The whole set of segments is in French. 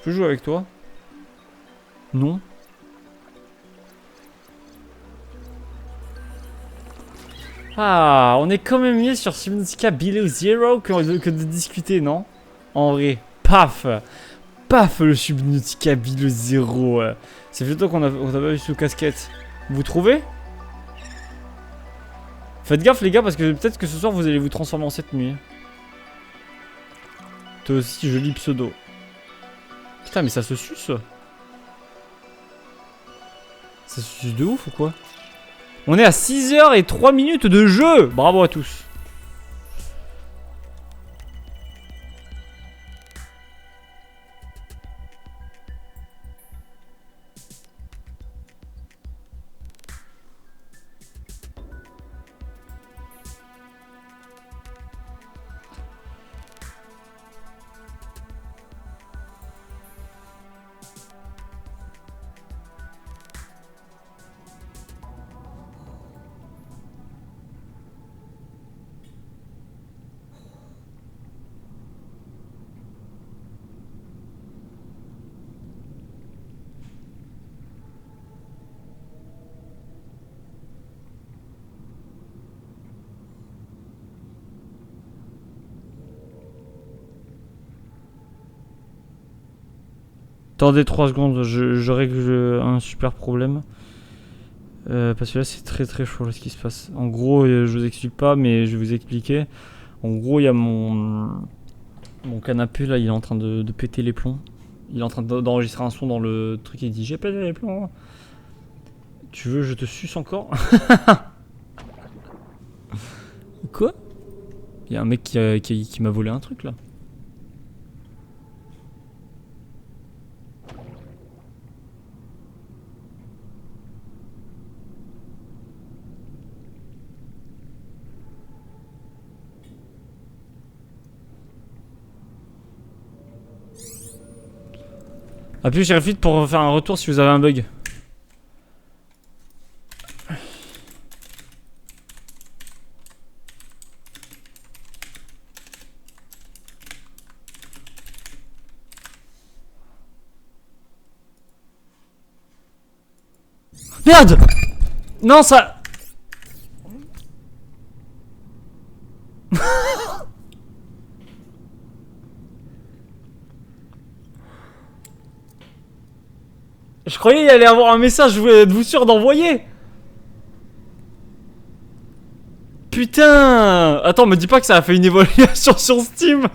peux jouer avec toi? Non. Ah, on est quand même mieux sur Subnautica Below Zero que de discuter, non? En vrai, paf! Paf, le Subnautica Below Zero. Ça fait longtemps qu'on a pas vu sous casquette. Vous trouvez? Faites gaffe les gars, parce que peut-être que ce soir vous allez vous transformer en cette nuit. Toi aussi, joli pseudo. Putain, mais ça se suce. Ça se suce de ouf ou quoi? On est à 6h03 de jeu. Bravo à tous. Attendez 3 secondes, je règle un super problème. Parce que là c'est très chaud là, ce qui se passe. En gros, je vous explique pas, mais je vais vous expliquer. En gros, il y a mon canapé là, il est en train de péter les plombs. Il est en train d'enregistrer un son dans le truc et il dit j'ai pété les plombs. Tu veux je te suce encore? Quoi? Il y a un mec qui m'a volé un truc là. Appuyez sur F8 pour faire un retour si vous avez un bug. Merde! Non, ça... Je croyais qu'il allait avoir un message, êtes-vous sûr d'envoyer? Putain! Attends, me dis pas que ça a fait une évaluation sur Steam.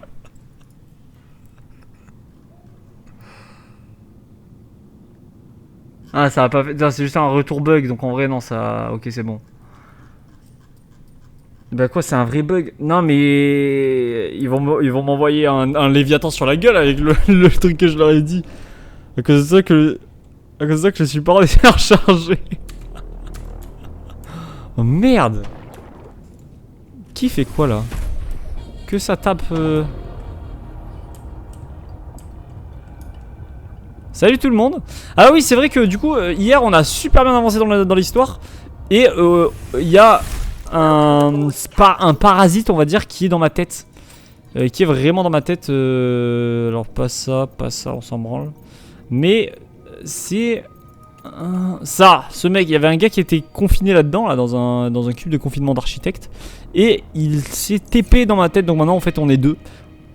Ah, ça a pas fait... C'est juste un retour bug, donc en vrai, non, ça... Ok, c'est bon. Bah quoi, c'est un vrai bug? Non, mais... Ils vont m'envoyer un Léviathan sur la gueule avec le truc que je leur ai dit. À cause de ça que... À cause de ça que je suis pas rechargé. Oh merde! Qui fait quoi là? Que ça tape Salut tout le monde! Ah oui, c'est vrai que du coup, hier on a super bien avancé dans l'histoire. Et il y a un parasite, on va dire, qui est dans ma tête. Qui est vraiment dans ma tête. Alors pas ça, on s'en branle. Mais c'est... ça, ce mec, il y avait un gars qui était confiné là-dedans, là, dans un cube de confinement d'architecte. Et il s'est TP dans ma tête, donc maintenant en fait on est deux.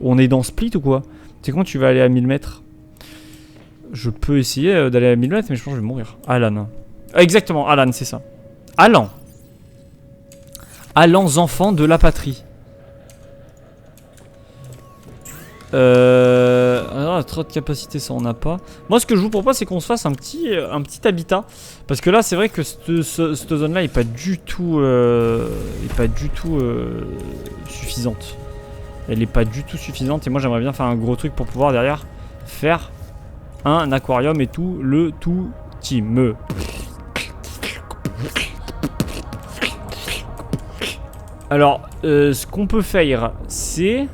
On est dans Split ou quoi? C'est quand tu vas aller à 1000 mètres? Je peux essayer d'aller à 1000 mètres, mais je pense que je vais mourir. Alan. Ah, exactement, Alan, c'est ça. Alan. Allans enfants de la patrie. Alors, trop de capacité, ça on n'a pas. Moi, ce que je vous propose, c'est qu'on se fasse un petit habitat. Parce que là, c'est vrai que cette zone-là est pas du tout, suffisante. Elle est pas du tout suffisante. Et moi, j'aimerais bien faire un gros truc pour pouvoir derrière faire un aquarium et tout le tout team. Alors, ce qu'on peut faire, c'est...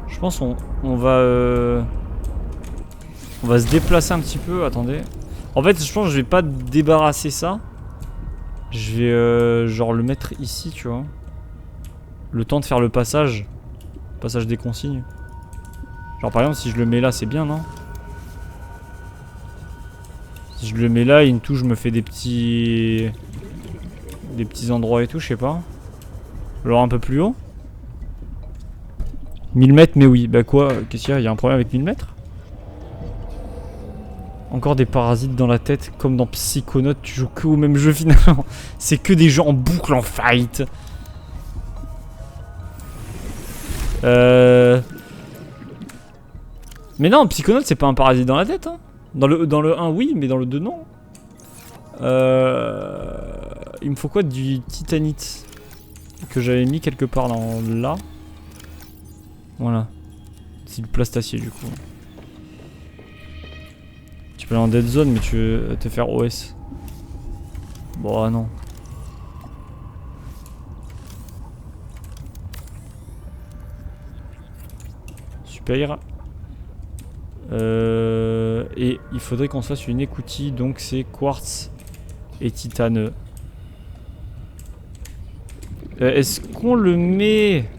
Je pense on va se déplacer un petit peu. Attendez. En fait, je pense que je vais pas débarrasser ça. Je vais genre le mettre ici, tu vois. Le temps de faire le passage. Passage des consignes. Genre par exemple si je le mets là c'est bien, non? Si je le mets là, une touche me fait des petits endroits et tout, je sais pas. Alors un peu plus haut. 1000 mètres, mais oui. Bah quoi? Qu'est-ce qu'il y a? Il y a un problème avec 1000 mètres? Encore des parasites dans la tête, comme dans Psychonaut, tu joues que au même jeu finalement. C'est que des gens en boucle en fight. Mais non, Psychonaut c'est pas un parasite dans la tête, hein. Dans le 1 oui, mais dans le 2 non. Il me faut quoi? Du titanite que j'avais mis quelque part dans là. Voilà. C'est du plastacier du coup. Tu peux aller en dead zone mais tu veux te faire OS. Bon non. Super. Et il faudrait qu'on se fasse une écoutille, donc c'est quartz et titane. Est-ce qu'on le met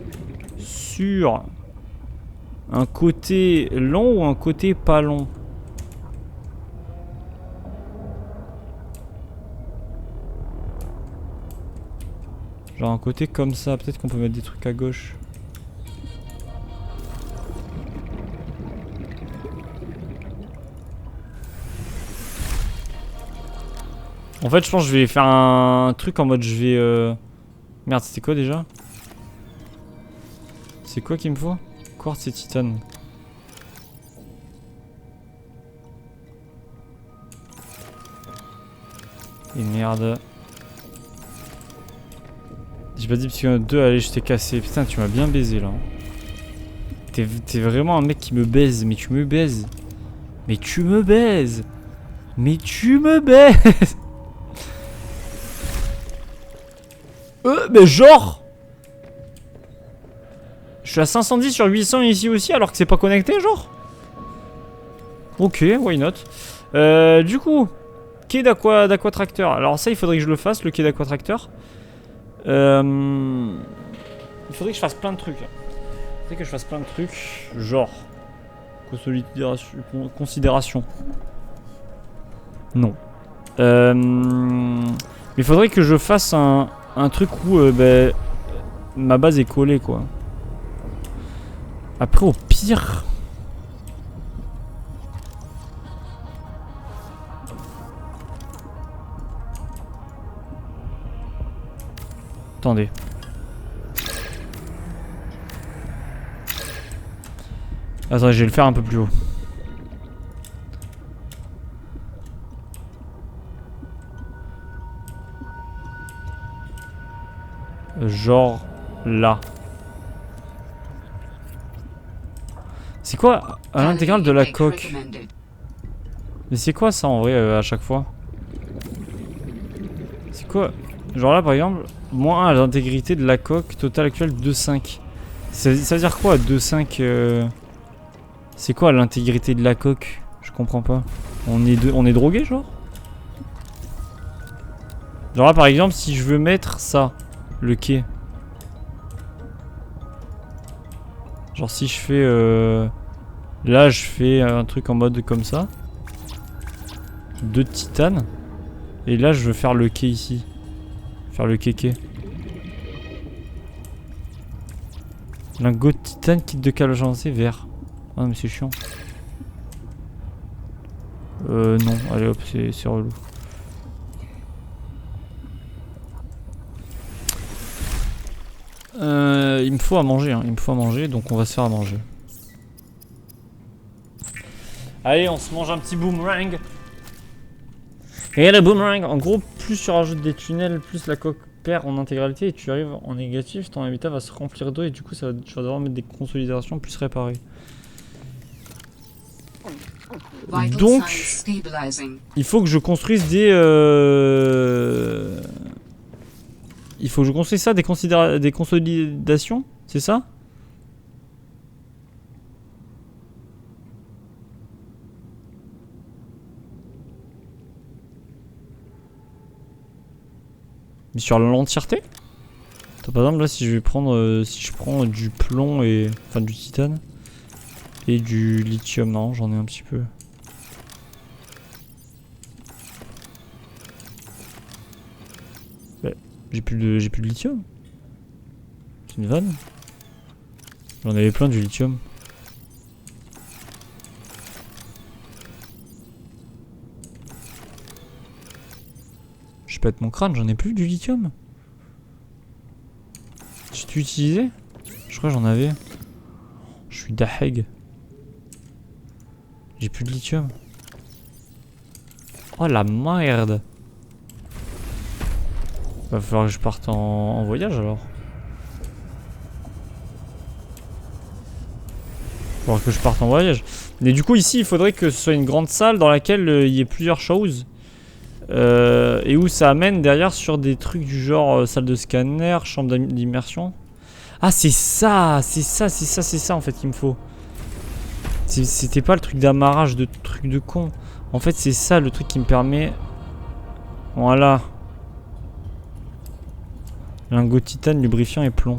sur un côté long ou un côté pas long? Genre un côté comme ça, peut-être qu'on peut mettre des trucs à gauche. En fait, je pense que je vais faire un truc en mode je vais... Merde, c'était quoi déjà? C'est quoi qu'il me faut? Quartz et titane. Et merde. J'ai pas dit Psychonaut 2, allez, je t'ai cassé. Putain, tu m'as bien baisé là. T'es vraiment un mec qui me baise, mais tu me baises. Mais tu me baises. Mais tu me baises. Mais genre. Je suis à 510 sur 800 ici aussi alors que c'est pas connecté, genre. Ok, why not. Du coup, quai d'aquatracteur. Alors ça, il faudrait que je le fasse, le quai d'aquatracteur. Il faudrait que je fasse plein de trucs. Genre considération. Non. Mais il faudrait que je fasse un truc où ma base est collée, quoi. Après, au pire... Attendez. Attendez, je vais le faire un peu plus haut. Genre là. C'est quoi à l'intégrale de la coque? Mais c'est quoi ça en vrai à chaque fois? C'est quoi? Genre là par exemple, moins 1 à l'intégrité de la coque, total actuel 2,5. Ça veut dire quoi 2,5 C'est quoi l'intégrité de la coque? Je comprends pas. On est drogué genre? Genre là par exemple si je veux mettre ça, le quai. Genre si je fais là je fais un truc en mode comme ça. 2 de titane. Et là je veux faire le quai ici. Faire le quai. Lingot de titane, kit de câble agencé, vert. Ah mais c'est chiant. Non, allez hop, c'est relou. Il me faut à manger, hein. Il me faut à manger, donc on va se faire à manger. Allez, on se mange un petit boomerang. Et le boomerang, en gros, plus tu rajoutes des tunnels, plus la coque perd en intégralité et tu arrives en négatif, ton habitat va se remplir d'eau et du coup tu vas devoir mettre des consolidations plus réparées. Donc, il faut que je construise des... Il faut que je construise ça, des consolidations, c'est ça? Mais sur l'entièreté? Par exemple là si je vais prendre si je prends du plomb et enfin du titane et du lithium, non j'en ai un petit peu. Ouais, j'ai plus de lithium. C'est une vanne. J'en avais plein du lithium. Je pète mon crâne, j'en ai plus du lithium. J'ai tout utilisé? Je crois que j'en avais. Je suis daheg. J'ai plus de lithium. Oh la merde. Va falloir que je parte en voyage alors. Va falloir que je parte en voyage. Mais du coup ici il faudrait que ce soit une grande salle dans laquelle il y ait plusieurs choses. Et où ça amène derrière sur des trucs du genre salle de scanner, chambre d'immersion. Ah c'est ça en fait qu'il me faut. C'était pas le truc d'amarrage de truc de con. En fait c'est ça le truc qui me permet. Voilà. Lingot de titane, lubrifiant et plomb.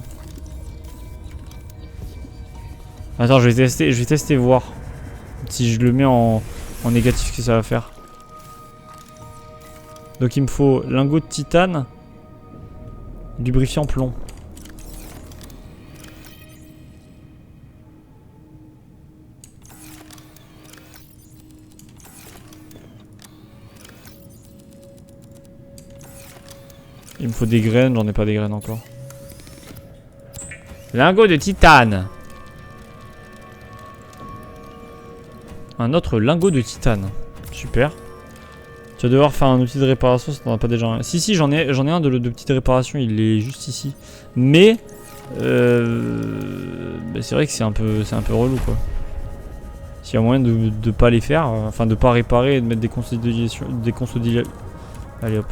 Attends je vais tester voir. Si je le mets en négatif ce que ça va faire. Donc il me faut lingot de titane, lubrifiant plomb. Il me faut des graines, j'en ai pas des graines encore. Lingot de titane. Un autre lingot de titane. Super. Tu vas devoir faire un outil de réparation si t'en as pas déjà un. Si j'en ai un de petite réparation, il est juste ici. Mais bah c'est vrai que c'est un peu relou quoi. S'il y a moyen de pas les faire, enfin de pas réparer et de mettre des consolidations, allez hop.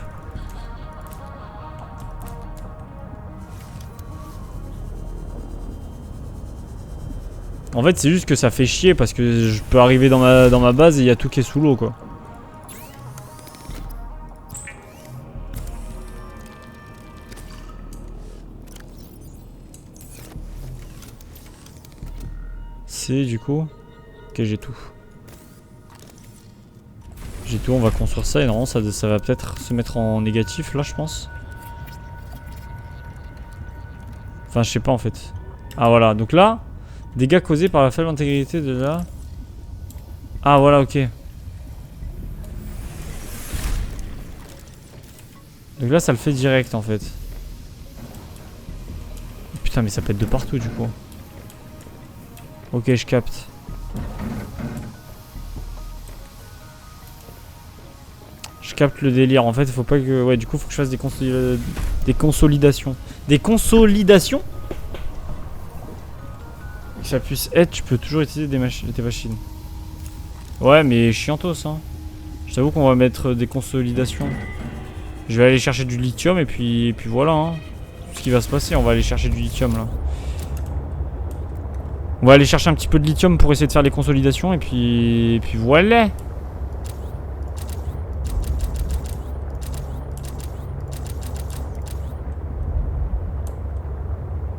En fait c'est juste que ça fait chier parce que je peux arriver dans ma base et il y a tout qui est sous l'eau quoi. C'est du coup. Ok j'ai tout. J'ai tout, on va construire ça et normalement ça va peut-être se mettre en négatif là je pense. Enfin je sais pas en fait. Ah voilà donc là. Dégâts causés par la faible intégrité de la... Ah voilà ok. Donc là ça le fait direct en fait. Putain mais ça pète de partout du coup. Ok je capte. Je capte le délire en fait il faut pas que... Ouais du coup faut que je fasse des consolidations. Des consolidations. Que ça puisse être, tu peux toujours utiliser tes machines. Ouais mais chiantos hein. Je t'avoue qu'on va mettre des consolidations. Je vais aller chercher du lithium et puis voilà hein. Tout ce qui va se passer, on va aller chercher du lithium là. On va aller chercher un petit peu de lithium pour essayer de faire les consolidations et puis voilà.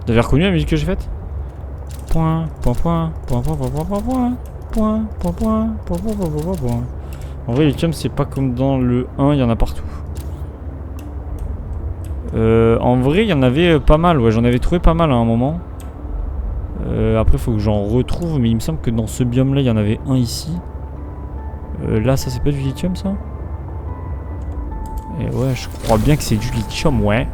Vous avez reconnu la musique que j'ai faite? Point, point, point, point, point, point, point, point, point, point, point, point, point, point, point, point. En vrai, le lithium, c'est pas comme dans le 1, il y en a partout. En vrai, il y en avait pas mal, ouais, j'en avais trouvé pas mal à un moment. Après, faut que j'en retrouve, mais il me semble que dans ce biome-là, il y en avait un ici. Là, ça, c'est pas du lithium, ça? Et ouais, je crois bien que c'est du lithium, ouais.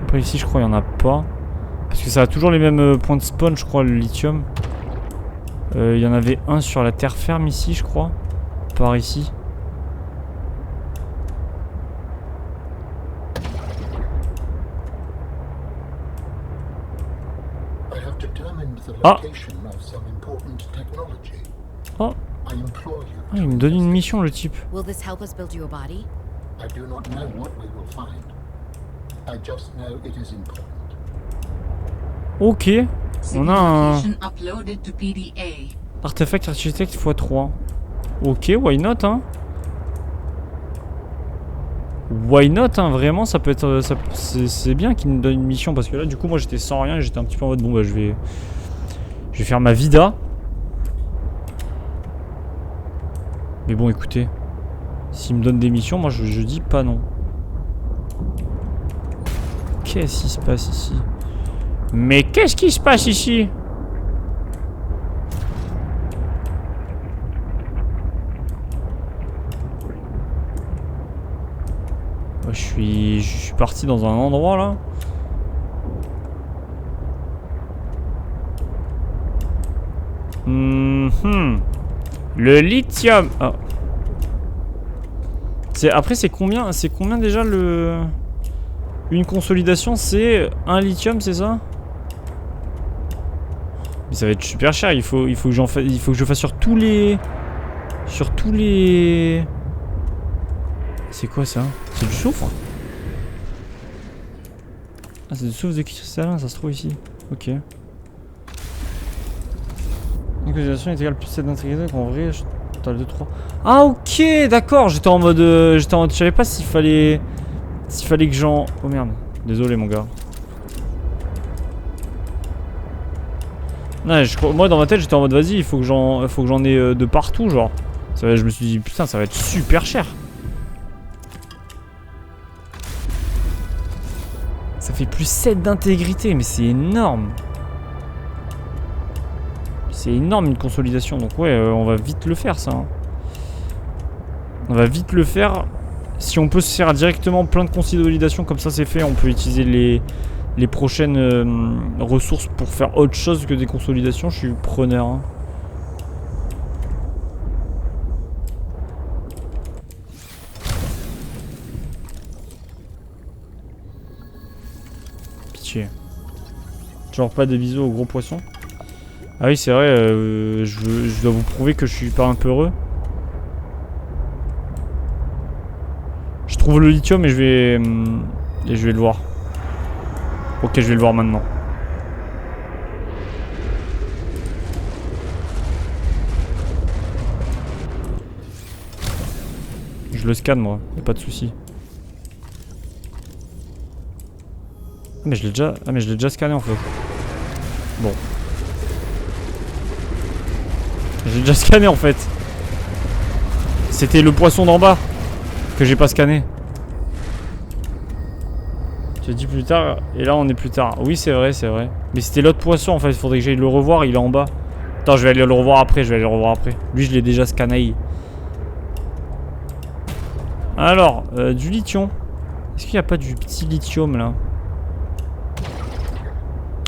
Après ici je crois il n'y en a pas. Parce que ça a toujours les mêmes points de spawn je crois le lithium. Il y en avait un sur la terre ferme ici je crois. Par ici. Ah. Oh. Ah, il me donne une mission le type. Ok. On a un Uploaded to PDA. artefact architecte x3. Ok, why not, hein. Why not, hein, vraiment, ça peut être... c'est bien qu'il nous donne une mission, parce que là, du coup, moi, j'étais sans rien, et j'étais un petit peu en mode, bon, bah, je vais faire ma vida. Mais bon, écoutez, s'il me donne des missions, moi, je dis pas non. Qu'est-ce qui se passe ici? Mais qu'est-ce qui se passe ici? Je suis parti dans un endroit là. Le lithium. Oh. Après c'est combien déjà le... Une consolidation, c'est un lithium, c'est ça? Mais ça va être super cher, il faut que j'en fasse, il faut que je fasse sur tous les... C'est quoi ça? C'est du soufre? Ah, c'est du soufre de cristallin, ça se trouve ici. Ok. La consolidation est égale plus 7 d'intégrité qu'en vrai, total de 3. Ah ok, d'accord, j'étais en mode... je savais pas s'il fallait que j'en... Oh merde, désolé mon gars. Non, moi dans ma tête j'étais en mode vas-y, il faut que j'en ai de partout genre. Je me suis dit putain ça va être super cher. Ça fait plus 7 d'intégrité, mais c'est énorme. C'est énorme une consolidation, donc ouais, on va vite le faire ça. Hein. On va vite le faire. Si on peut se faire directement plein de consolidation, comme ça c'est fait, on peut utiliser les prochaines ressources pour faire autre chose que des consolidations, je suis preneur. Hein. Pitié. Genre pas de bisous aux gros poissons. Ah oui c'est vrai, je dois vous prouver que je suis pas un peu heureux. Je trouve le lithium et je vais le voir. Ok, je vais le voir maintenant. Je le scanne moi, y'a pas de souci. Ah mais je l'ai déjà scanné en fait. Bon. J'ai déjà scanné en fait. C'était le poisson d'en bas que j'ai pas scanné. Tu as dit plus tard et là on est plus tard. Oui c'est vrai, c'est vrai. Mais c'était l'autre poisson en fait, il faudrait que j'aille le revoir, il est en bas. Attends, je vais aller le revoir après, Lui je l'ai déjà scanné. Alors, du lithium. Est-ce qu'il n'y a pas du petit lithium là?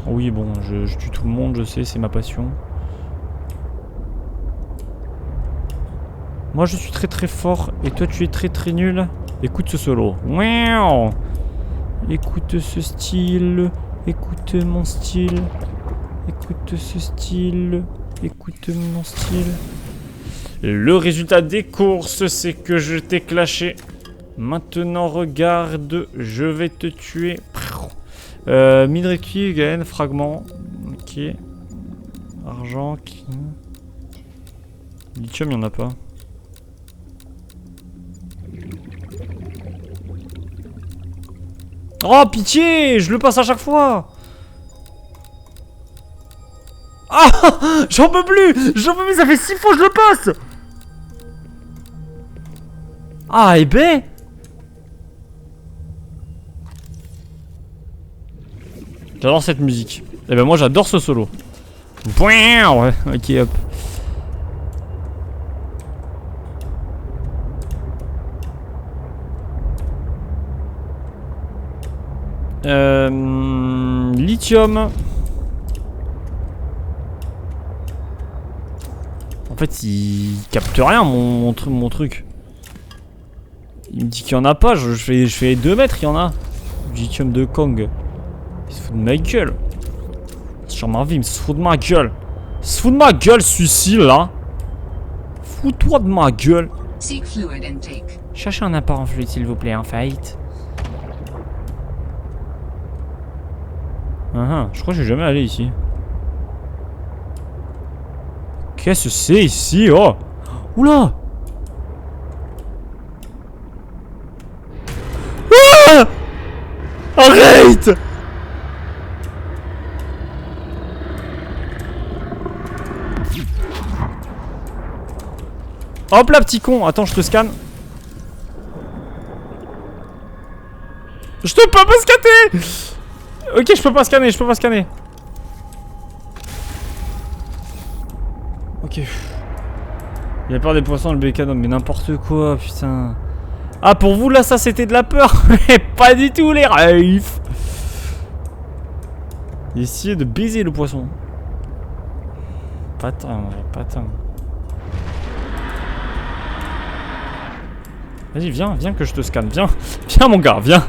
Oui bon, je tue tout le monde, je sais, c'est ma passion. Moi je suis très très fort et toi tu es très très nul. Écoute ce solo. Écoute ce style. Écoute mon style. Écoute ce style. Écoute mon style. Le résultat des courses, c'est que je t'ai clashé. Maintenant regarde, je vais te tuer. Midreki, gain, fragment. Ok. Argent. Lithium, il n'y en a pas. Oh pitié, je le passe à chaque fois. Ah, j'en peux plus, ça fait 6 fois que je le passe. Ah et ben. J'adore cette musique. Et ben moi j'adore ce solo. Ouais, ok hop. Lithium. En fait, il capte rien mon truc. Il me dit qu'il y en a pas. Je fais 2 mètres, il y en a. Du lithium de Kong. Il se fout de ma gueule. Sur ma vie, il se fout de ma gueule. Il se fout de ma gueule, celui-ci là. Fous-toi de ma gueule. Cherchez un apport en fluide, s'il vous plaît, en faillite. Je crois que je suis jamais allé ici. Qu'est-ce que c'est ici? Oh! Oula! Ah! Arrête! Hop là, petit con! Attends, je te scanne. Je te peux pas scanner! Ok, je peux pas scanner, je peux pas scanner. Ok. Il a peur des poissons, le bécanon, mais n'importe quoi, putain. Ah, pour vous, là, ça, c'était de la peur. Mais pas du tout, les refs. Essayez de baiser le poisson. Pas tant, ouais, pas tant. Vas-y, viens, viens que je te scanne. Viens, viens, mon gars, viens.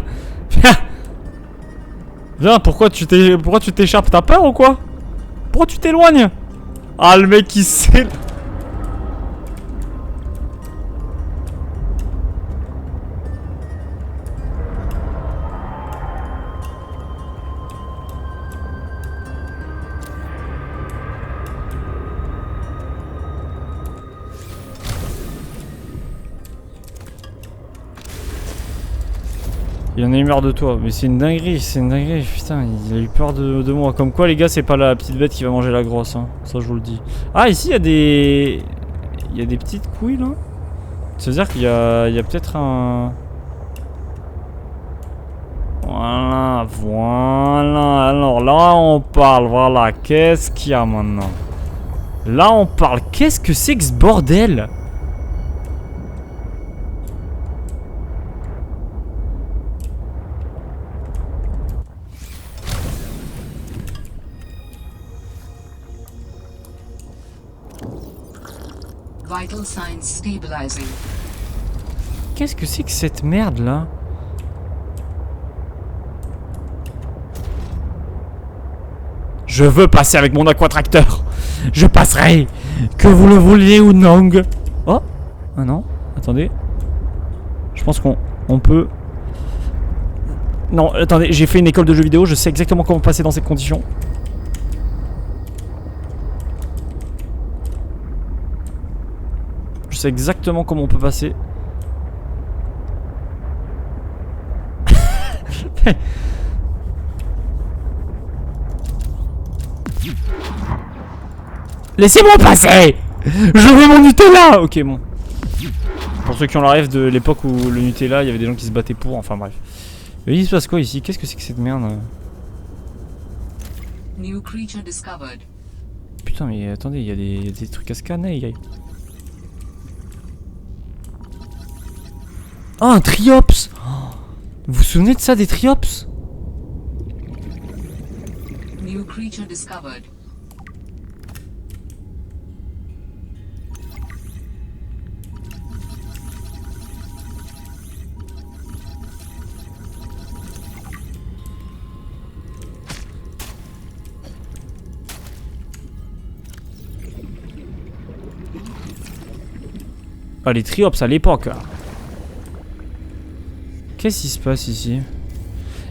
Viens. Viens, pourquoi tu t'échappes? T'as peur ou quoi? Pourquoi tu t'éloignes? Ah, le mec, il sait... Il en a eu marre de toi, mais c'est une dinguerie, putain, il a eu peur de moi. Comme quoi les gars, c'est pas la petite bête qui va manger la grosse, hein. Ça je vous le dis. Ah, ici il y a des... Il y a des petites couilles là. Ça veut dire qu'il y a peut-être un... Voilà, voilà, alors là on parle, voilà, qu'est-ce qu'il y a maintenant? Là on parle, qu'est-ce que c'est que ce bordel? Vital signs stabilizing. Qu'est-ce que c'est que cette merde là? Je veux passer avec mon aquatracteur. Je passerai, que vous le vouliez ou non. Oh, ah non, attendez. Je pense qu'on peut... Non, attendez, j'ai fait une école de jeux vidéo, je sais exactement comment passer dans ces conditions. Je sais exactement comment on peut passer. Laissez-moi passer! Je veux mon Nutella! Ok, bon. Pour ceux qui ont la rêve de l'époque où le Nutella, il y avait des gens qui se battaient pour, enfin bref. Mais il se passe quoi ici? Qu'est-ce que c'est que cette merde? New creature discovered. Putain, mais attendez, il y a des trucs à scanner. Oh, un triops! Vous vous souvenez de ça, des triops? New creature discovered. Ah, les triops à l'époque. Qu'est-ce qui se passe ici?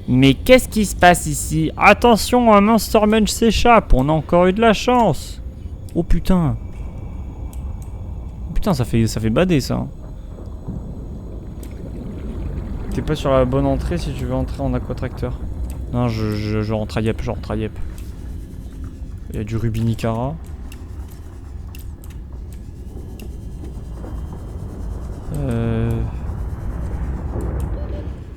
Mais qu'est-ce qui se passe ici? Attention, un Monsterman s'échappe. On a encore eu de la chance. Oh putain. Putain, ça fait bader ça. T'es pas sur la bonne entrée si tu veux entrer en aquatracteur. Non, je rentre à Yep, Il y a du Rubinicara.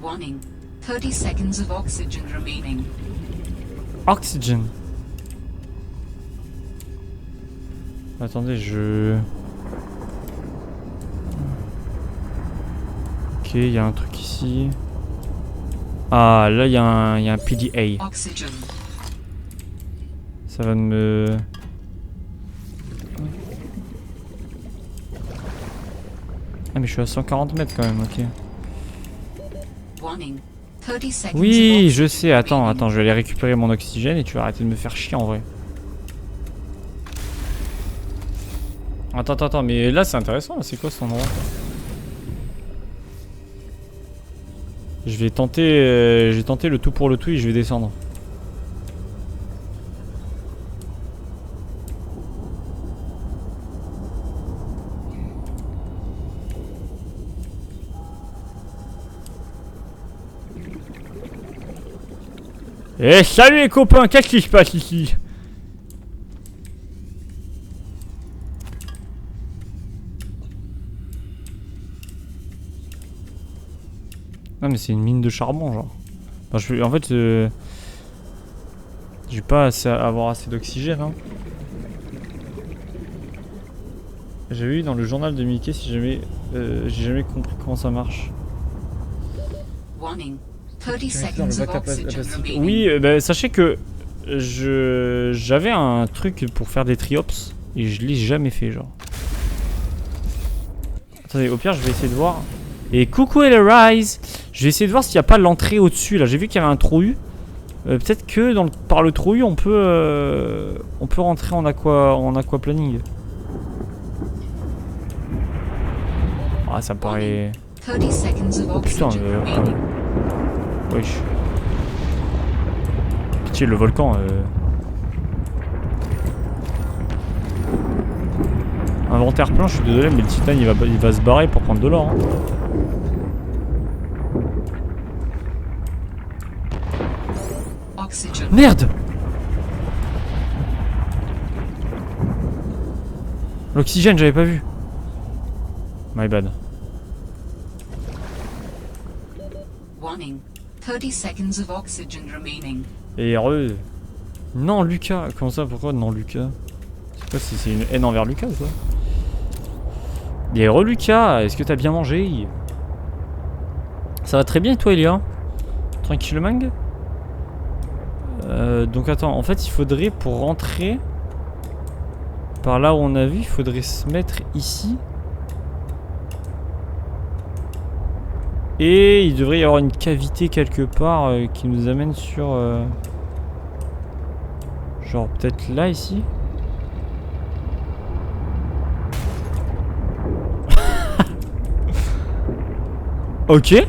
Warning. 30 seconds of oxygen remaining. Oxygen. Attendez, Ok, il y a un truc ici. Ah, là, il y a un PDA. Oxygen. Ça va me... Ah, mais je suis à 140 mètres quand même, ok. Warning. 30 seconds Oui, of je oxygen sais. Attends, remaining. je vais aller récupérer mon oxygène et tu vas arrêter de me faire chier en vrai. Attends, mais là c'est intéressant, c'est quoi cet endroit? Je vais tenter le tout pour le tout et je vais descendre. Eh salut les copains, qu'est-ce qui se passe ici? Non mais c'est une mine de charbon genre. Enfin, en fait j'ai pas avoir assez d'oxygène hein. J'avais eu dans le journal de Mickey si jamais j'ai jamais compris comment ça marche. Warning. 30 seconds of oxygen remaining. Oui, bah, sachez que j'avais un truc pour faire des triops et je l'ai jamais fait genre. Attendez, au pire je vais essayer de voir. Et coucou Rise. Je vais essayer de voir s'il n'y a pas l'entrée au-dessus là. J'ai vu qu'il y avait un trou U. Peut-être que par le trou U on peut rentrer en aquaplaning. Ah ça me paraît. 30 seconds of Oh putain oxygen remaining. wesh. Pitié le volcan Inventaire plein, je suis désolé mais le titane il va se barrer pour prendre de l'or hein. Oxygen. Merde. L'oxygène j'avais pas vu. My bad. Warning. 30 seconds of oxygen remaining. Et heureux. Non Lucas. Comment ça? Pourquoi non Lucas? Je sais pas si c'est une haine envers Lucas ou quoi. Et heureux Lucas. Est-ce que t'as bien mangé? Ça va très bien toi Elia? Tranquille mang. Donc attends. En fait il faudrait pour rentrer par là où on a vu. Il faudrait se mettre ici. Et il devrait y avoir une cavité quelque part qui nous amène sur... genre peut-être là, ici. Ok. Et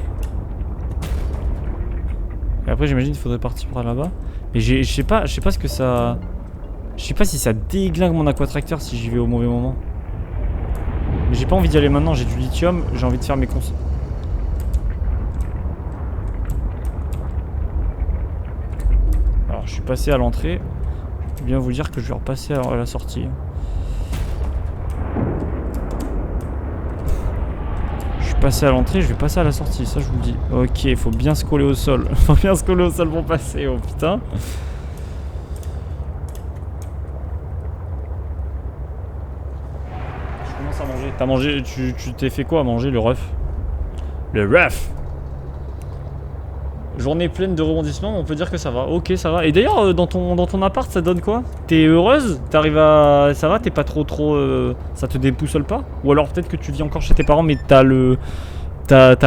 après j'imagine qu'il faudrait partir par là-bas. Mais je sais pas ce que ça... Je sais pas si ça déglingue mon aquatracteur si j'y vais au mauvais moment. Mais j'ai pas envie d'y aller maintenant, j'ai du lithium, j'ai envie de faire mes cons. Je suis passé à l'entrée. Je vais bien vous dire que je vais repasser à la sortie. Je suis passé à l'entrée, je vais passer à la sortie, ça je vous le dis. Ok, il faut bien se coller au sol. Faut bien se coller au sol pour passer, oh putain. Je commence à manger. T'as mangé, tu t'es fait quoi à manger, le ref? Le ref. Journée pleine de rebondissements, on peut dire que ça va. Ok, ça va. Et d'ailleurs, dans ton appart, ça donne quoi? T'es heureuse? T'arrives à... Ça va? T'es pas trop... Ça te dépoussole pas? Ou alors peut-être que tu vis encore chez tes parents, mais t'as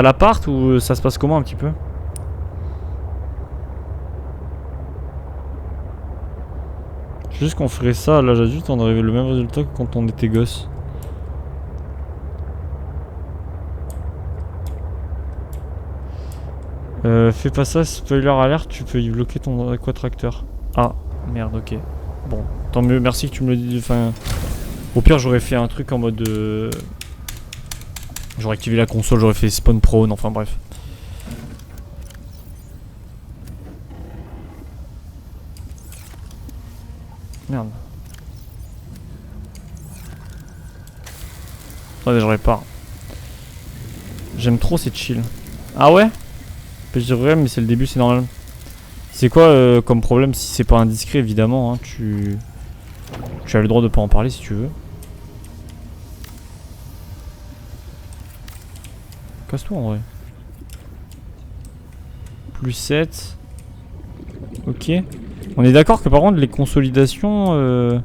l'appart ou ça se passe comment un petit peu? Juste qu'on ferait ça à l'âge adulte, on aurait le même résultat que quand on était gosse. Fais pas ça, spoiler alert, tu peux y bloquer ton aquatracteur. Ah, merde, ok. Bon, tant mieux, merci que tu me le dis. Enfin, au pire, j'aurais fait un truc en mode. J'aurais activé la console, j'aurais fait spawn prone, enfin bref. Merde. Attendez, je répare. J'aime trop ces chill. Ah ouais? Je vrai, mais c'est le début, c'est normal. C'est quoi comme problème si c'est pas indiscret, évidemment, hein, tu as le droit de pas en parler si tu veux. Casse-toi en vrai. Plus 7. Ok. On est d'accord que par contre les consolidations...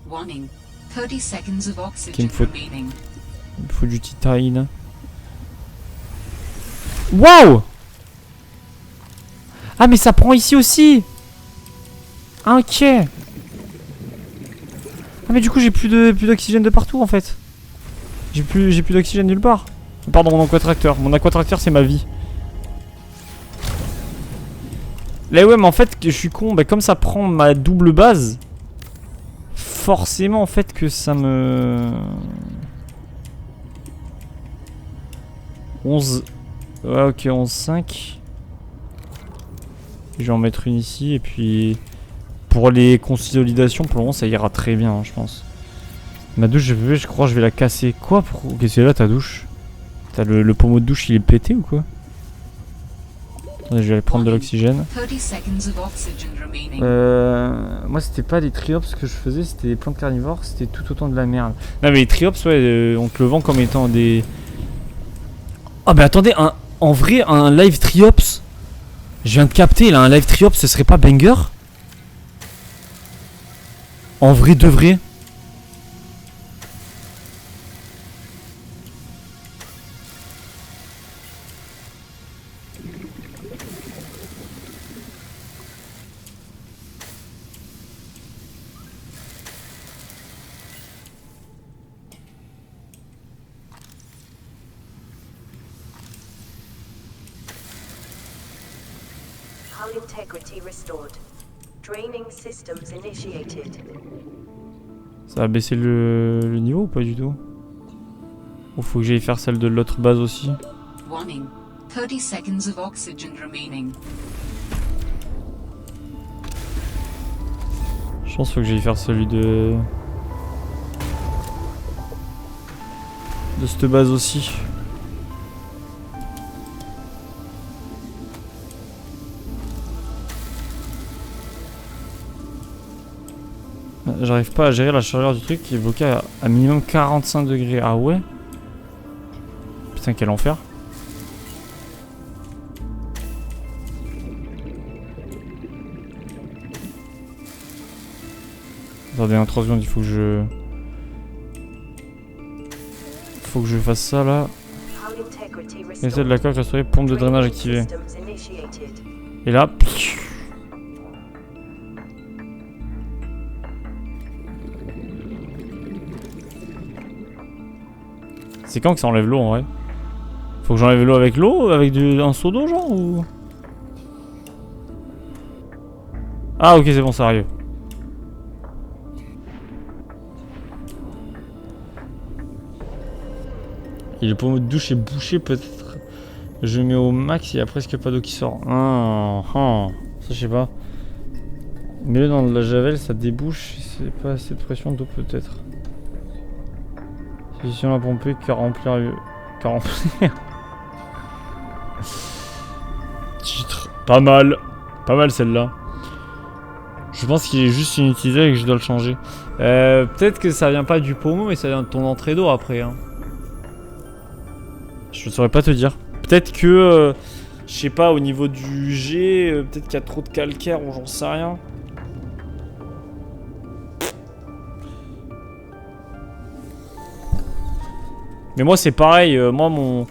Warning. 30 seconds of oxygen Qu'il me faut- remaining. Il me faut du titane. Waouh! Ah mais ça prend ici aussi! Ah ok! Ah mais du coup j'ai plus d'oxygène de partout en fait. J'ai plus d'oxygène nulle part. Pardon, mon aquatracteur. Mon aquatracteur c'est ma vie. Là ouais mais en fait je suis con, bah, comme ça prend ma double base, forcément en fait que ça me... 11... Ouais ok 11,5. Je vais en mettre une ici et puis pour les consolidations pour le moment ça ira très bien je pense. Ma douche je crois que je vais la casser. Quoi pour... Qu'est-ce que c'est là ta douche? T'as le pommeau de douche il est pété ou quoi? Attendez, je vais aller prendre de l'oxygène. 30 seconds of oxygen remaining. Moi c'était pas les triops que je faisais, c'était des plantes carnivores, c'était tout autant de la merde. Non mais les triops ouais, on te le vend comme étant des... Ah mais attendez, en vrai un live triops, je viens de capter là, un live triops ce serait pas banger? En vrai de vrai? Hull integrity restored. Draining systems initiated. Ça a baissé le niveau ou pas du tout? Ou faut que j'aille faire celle de l'autre base aussi? Warning. 30 seconds of oxygen remaining. Je pense qu'il faut que j'aille faire celui de cette base aussi. J'arrive pas à gérer la chaleur du truc qui est bloqué à minimum 45 degrés. Ah ouais? Putain quel enfer. Attendez, en 3 secondes, il faut que je... Faut que je fasse ça là. Essai de la coque restaurée, pompe de drainage activée. Et là... C'est quand que ça enlève l'eau en vrai? Faut que j'enlève l'eau avec l'eau? Avec un seau d'eau genre ou... Ah ok c'est bon ça arrive. Et le pommeau de douche est bouché peut-être. Je mets au max, il y a presque pas d'eau qui sort. Ça je sais pas. Mets-le dans de la javel, ça débouche. C'est pas assez de pression d'eau peut-être. Si on a pompé qu'à remplir. Titre. Pas mal. Pas mal celle-là. Je pense qu'il est juste inutilisé et que je dois le changer. Peut-être que ça vient pas du pommeau mais ça vient de ton entrée d'eau après. Hein. Je ne saurais pas te dire. Peut-être que, je sais pas, au niveau du jet, peut-être qu'il y a trop de calcaire ou j'en sais rien. Mais moi c'est pareil, moi mon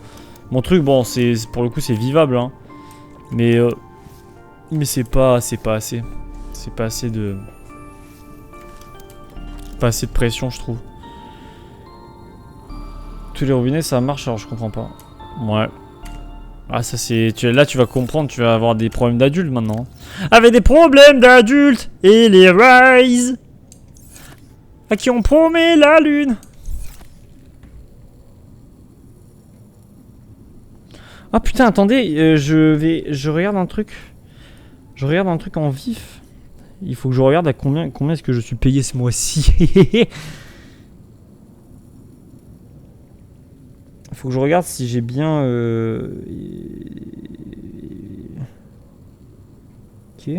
truc, bon c'est pour le coup c'est vivable hein. Mais c'est pas assez. C'est pas assez de... Pas assez de pression je trouve. Tous les robinets ça marche alors je comprends pas. Ouais. Ah ça c'est... Là tu vas comprendre, tu vas avoir des problèmes d'adultes maintenant. Avec des problèmes d'adultes et les Rise à qui on promet la lune. Ah putain attendez, je regarde un truc. Je regarde un truc en vif. Il faut que je regarde à combien est-ce que je suis payé ce mois-ci. Faut que je regarde si j'ai bien... Ok.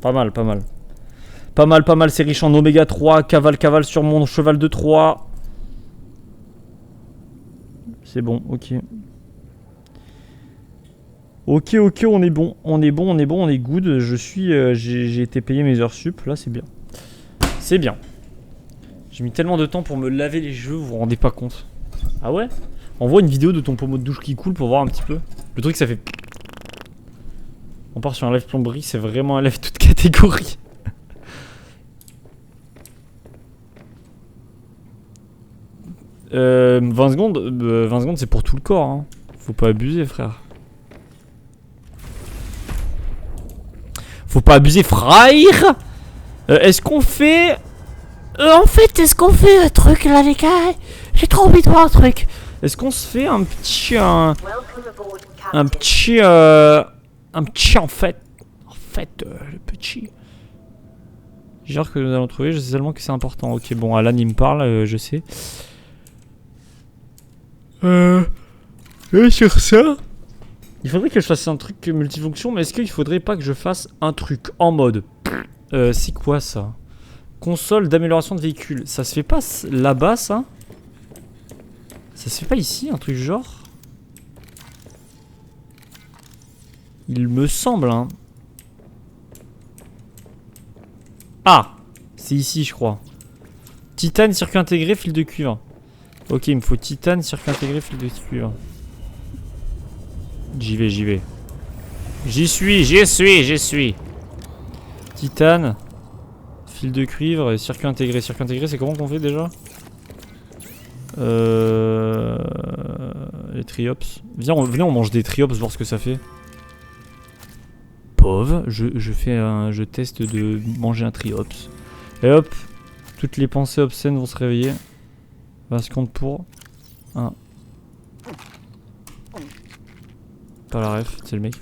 Pas mal. Pas mal, c'est riche en oméga 3. Cavale sur mon cheval de 3. C'est bon, ok. Ok, on est bon. On est good. J'ai été payé mes heures sup. Là, c'est bien. C'est bien. J'ai mis tellement de temps pour me laver les cheveux, vous vous rendez pas compte. Ah ouais? Envoie une vidéo de ton pommeau de douche qui coule pour voir un petit peu. Le truc ça fait... On part sur un live plomberie, c'est vraiment un live toute catégorie. « 20 secondes, 20 secondes c'est pour tout le corps hein. Faut pas abuser frère. Faut pas abuser frère. Est-ce qu'on fait... En fait, est-ce qu'on fait un truc là les gars? J'ai trop envie de voir un truc. Est-ce qu'on se fait un petit... Welcome aboard, Un Captain. petit en fait. Le petit. Genre que nous allons trouver, je sais seulement que c'est important. Ok, bon, Alan il me parle, je sais. Et sur ça, il faudrait que je fasse un truc multifonction, mais est-ce qu'il faudrait pas que je fasse un truc en mode c'est quoi ça? Console d'amélioration de véhicule. Ça se fait pas là-bas, ça? Ça se fait pas ici, un truc genre? Il me semble, hein. Ah! C'est ici, je crois. Titane, circuit intégré, fil de cuivre. Ok, il me faut titane, circuit intégré, fil de cuivre. J'y vais, j'y vais. J'y suis. Titane, fil de cuivre et circuit intégré. Circuit intégré, c'est comment qu'on fait déjà? Les triops. Viens, on mange des triops, voir ce que ça fait. Pauvre, je teste de manger un triops. Et hop, toutes les pensées obscènes vont se réveiller. 20 secondes pour 1. Pas la ref, c'est le mec.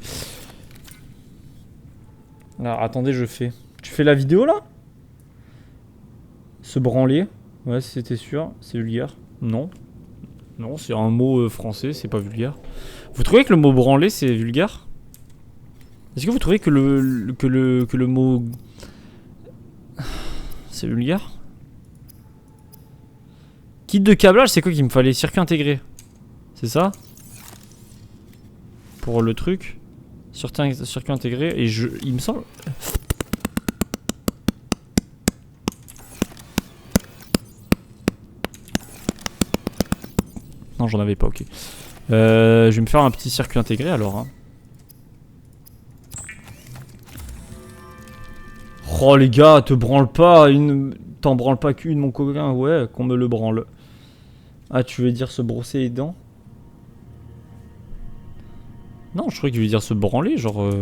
Alors attendez, je fais. Tu fais la vidéo là? Se branler? Ouais, si c'était sûr. C'est vulgaire? Non. Non, c'est un mot français, c'est pas vulgaire. Vous trouvez que le mot branler c'est vulgaire? Est-ce que vous trouvez que le mot c'est vulgaire? Kit de câblage, c'est quoi qu'il me fallait? Circuit intégré. C'est ça? Pour le truc. Circuit intégré. Et il me semble... Non, j'en avais pas, ok. Je vais me faire un petit circuit intégré alors. Hein. Oh les gars, te branle pas. T'en branle pas qu'une, mon coquin. Ouais, qu'on me le branle. Ah, tu veux dire se brosser les dents? Non, je croyais que tu veux dire se branler, genre...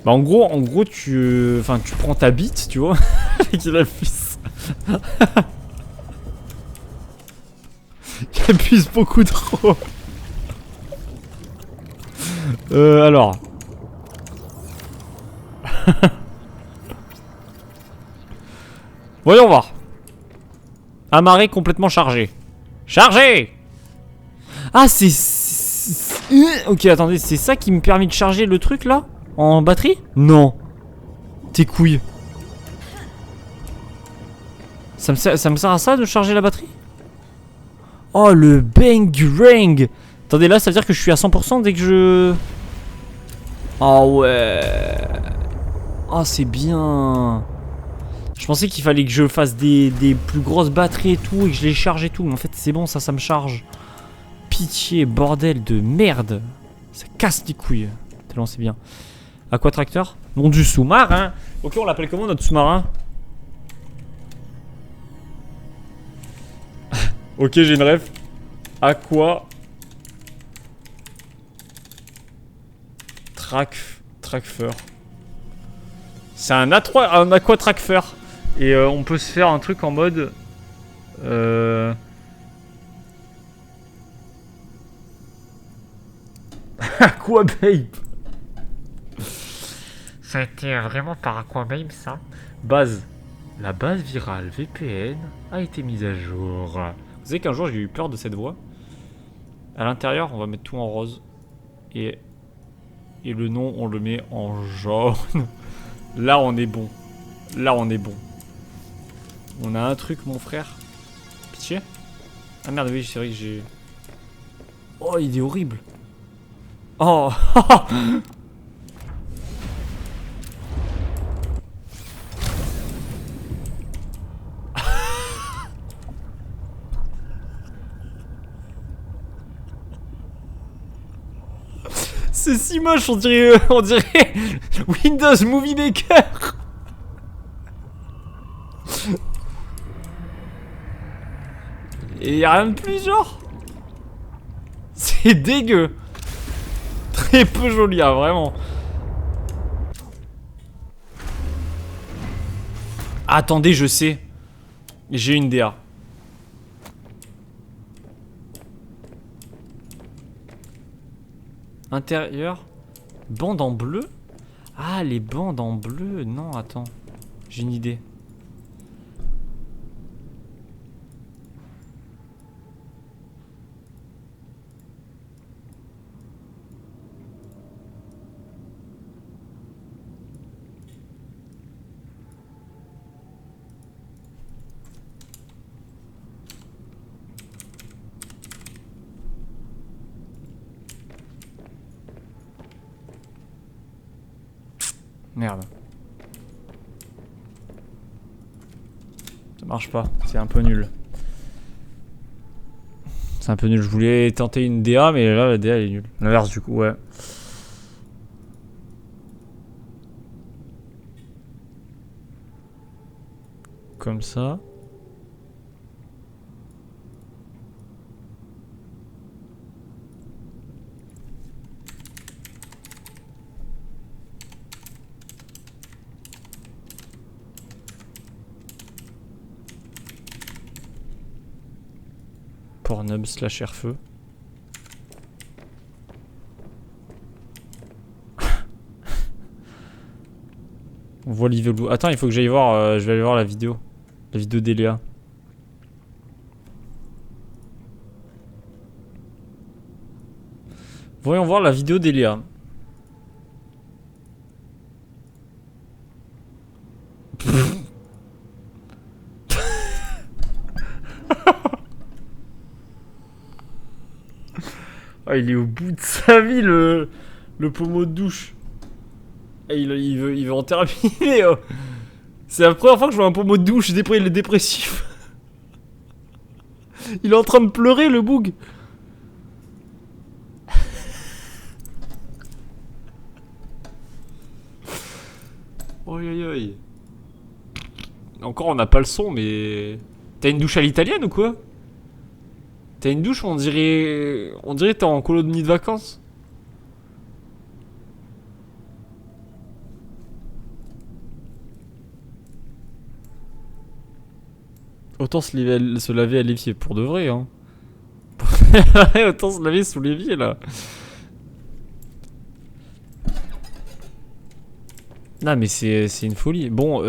Bah en gros tu... Enfin, tu prends ta bite, tu vois, et qu'il appuie. Il appuie beaucoup trop. Alors... Voyons voir. Amarré complètement chargé. Chargé! Ah, c'est... Ok, attendez, c'est ça qui me permet de charger le truc là? En batterie? Non. Tes couilles. Ça me sert à ça de charger la batterie? Oh, le bang du ring! Attendez, là, ça veut dire que je suis à 100% dès que je... Oh ouais. Oh, c'est bien. Je pensais qu'il fallait que je fasse des plus grosses batteries et tout, et que je les charge et tout. Mais en fait, c'est bon, ça me charge. Pitié, bordel de merde. Ça casse les couilles. Tellement c'est bien. Aquatracteur? Nom du sous-marin. Ok, on l'appelle comment notre sous-marin? Ok, j'ai une ref. Tracfeur. C'est un aquatracteur. Et on peut se faire un truc en mode... Aquababe. Ça a été vraiment par Aquababe ça. Base. La base virale VPN a été mise à jour. Vous savez qu'un jour j'ai eu peur de cette voix. À l'intérieur on va mettre tout en rose. Et le nom on le met en jaune. Là on est bon. On a un truc mon frère. Pitié. Ah merde oui c'est vrai que j'ai... Oh il est horrible. Oh. C'est si moche, on dirait Windows Movie Maker. Et y'a rien de plus genre. C'est dégueu. Très peu joli, hein, vraiment. Attendez, je sais. J'ai une DA. Intérieur. Bande en bleu. Ah, les bandes en bleu. Non, attends. J'ai une idée. Merde. Ça marche pas, c'est un peu nul. C'est un peu nul, je voulais tenter une DA mais là la DA elle est nulle. L'inverse du coup, ouais. Comme ça. Pornhub slash Airfeu. On voit Livelou. Attends, il faut que j'aille voir. Je vais aller voir la vidéo. La vidéo d'Eléa. Voyons voir la vidéo d'Eléa. Ah, il est au bout de sa vie le pommeau de douche. Et il veut en terminer. Oh. C'est la première fois que je vois un pommeau de douche il est dépressif. Il est en train de pleurer le boug. Oi oi oi. Encore on n'a pas le son mais... T'as une douche à l'italienne ou quoi? T'as une douche, on dirait t'es en colonie de vacances. Autant se laver à l'évier pour de vrai, hein. Autant se laver sous l'évier, là. Non, mais c'est une folie. Bon,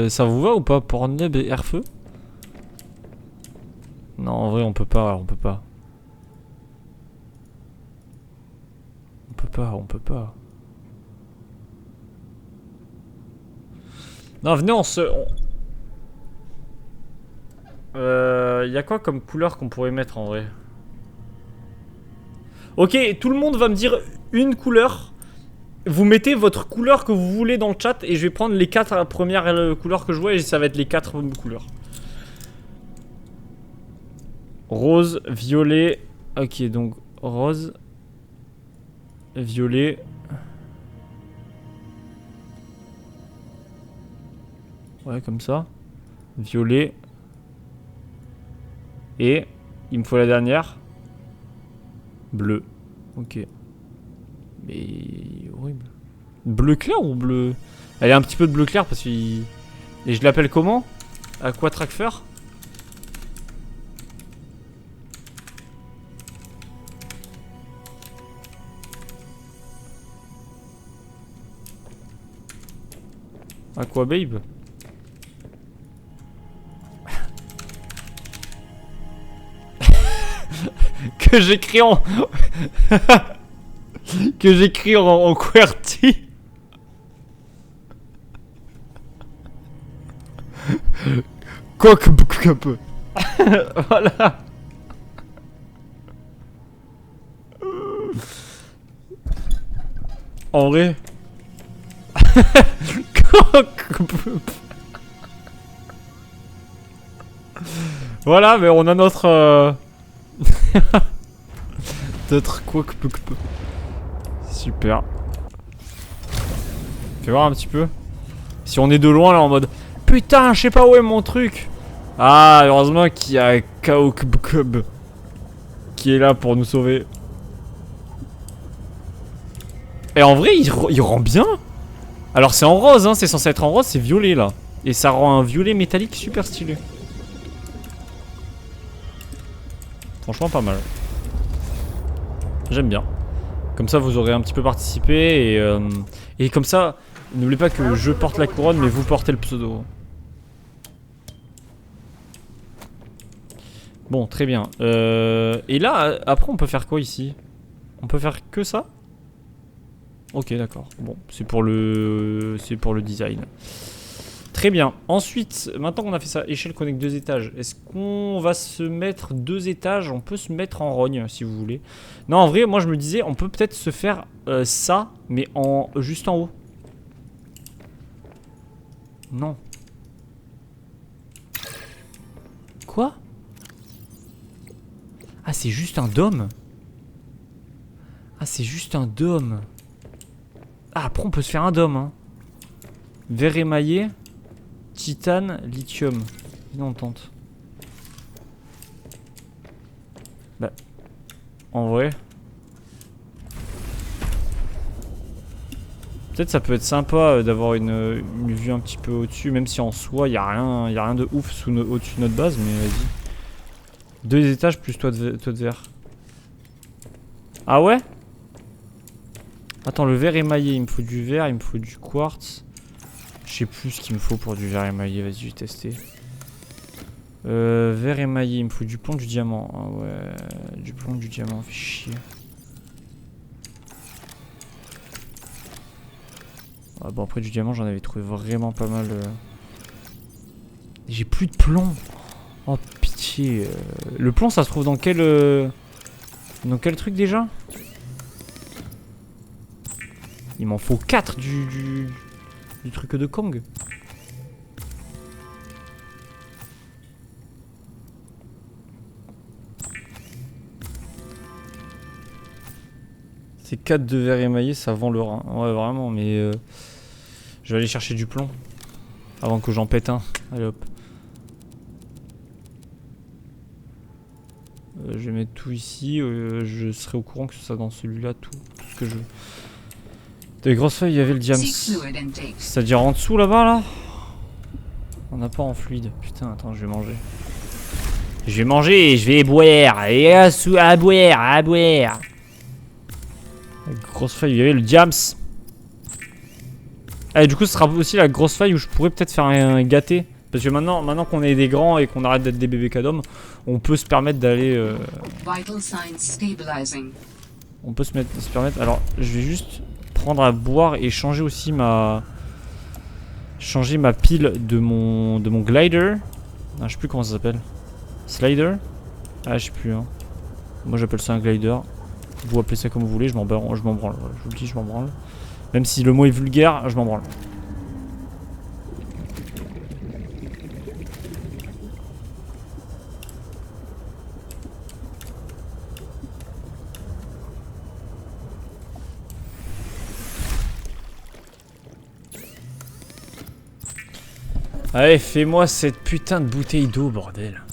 ça vous va ou pas, Pornhub et Airfeu? Non, en vrai, on peut pas. On peut pas. Non, venez, y a quoi comme couleur qu'on pourrait mettre en vrai? Ok, tout le monde va me dire une couleur. Vous mettez votre couleur que vous voulez dans le chat et je vais prendre les 4 premières couleurs que je vois et ça va être les 4 couleurs. Rose, violet. Ok, donc rose, violet. Ouais, comme ça. Violet. Et il me faut la dernière. Bleu. Ok. Mais horrible. Bleu clair ou bleu? Elle est un petit peu de bleu clair parce qu'il... Et je l'appelle comment? Aquatracfer? Aqua babe? Que j'écris en... que j'écris en QWERTY. Coq. Voilà. En vrai. Voilà, mais on a notre... Notre quoi. Super. Fais voir un petit peu. Si on est de loin là en mode putain, je sais pas où est mon truc. Ah, heureusement qu'il y a Kaokbkub qui est là pour nous sauver. Et en vrai, il rend bien. Alors c'est en rose, hein, c'est censé être en rose, c'est violet là. Et ça rend un violet métallique super stylé. Franchement pas mal. J'aime bien. Comme ça, vous aurez un petit peu participé et comme ça, n'oubliez pas que je porte la couronne, mais vous portez le pseudo. Bon, très bien. Et là, après, on peut faire quoi ici? On peut faire que ça? Ok, d'accord. Bon, c'est pour le design. Très bien. Ensuite, maintenant qu'on a fait ça, échelle connecte 2 étages. Est-ce qu'on va se mettre 2 étages? On peut se mettre en rogne si vous voulez. Non, en vrai, moi je me disais, on peut peut-être se faire ça, mais juste en haut. Non. Quoi? Ah, c'est juste un dôme. Ah, c'est juste un dôme. Ah, après on peut se faire un dôme, hein. Verre émaillé. Titane, lithium. Viens, on tente. Bah, en vrai. Peut-être ça peut être sympa d'avoir une vue un petit peu au-dessus, même si en soi il y a rien de ouf au-dessus de notre base, mais vas-y. 2 étages plus toit de verre. Ah ouais? Attends, le verre émaillé, il me faut du verre, il me faut du quartz. Je sais plus ce qu'il me faut pour du verre émaillé, vas-y, je vais tester. Verre émaillé, il me faut du plomb, du diamant. Ah ouais, du plomb, du diamant, fait chier. Ah bon, après du diamant, j'en avais trouvé vraiment pas mal. J'ai plus de plomb. Oh pitié. Le plomb, ça se trouve dans quel truc déjà? Il m'en faut 4 du truc de Kong. C'est 4 de verre émaillé, ça vend le rein. Ouais, vraiment, mais je vais aller chercher du plomb avant que j'en pète un. Allez hop. Je vais mettre tout ici. Je serai au courant que ce soit dans celui-là, tout ce que je veux. Des grosses feuilles, il y avait le diams. C'est-à-dire en dessous là-bas là? On n'a pas en fluide. Putain, attends, je vais manger. Je vais manger et je vais boire. Et à boire. La grosse feuille, il y avait le diams. Ah, et du coup, ce sera aussi la grosse feuille où je pourrais peut-être faire un gâté. Parce que maintenant qu'on est des grands et qu'on arrête d'être des bébés cadom, on peut se permettre d'aller. On peut se permettre. Alors, je vais juste prendre à boire et changer aussi changer ma pile de mon glider. Ah, je sais plus comment ça s'appelle. Slider? Ah, je sais plus. Hein. Moi, j'appelle ça un glider. Vous appelez ça comme vous voulez. Je m'en branle. Je vous le dis, je m'en branle. Même si le mot est vulgaire, je m'en branle. Allez, fais-moi cette putain de bouteille d'eau, bordel.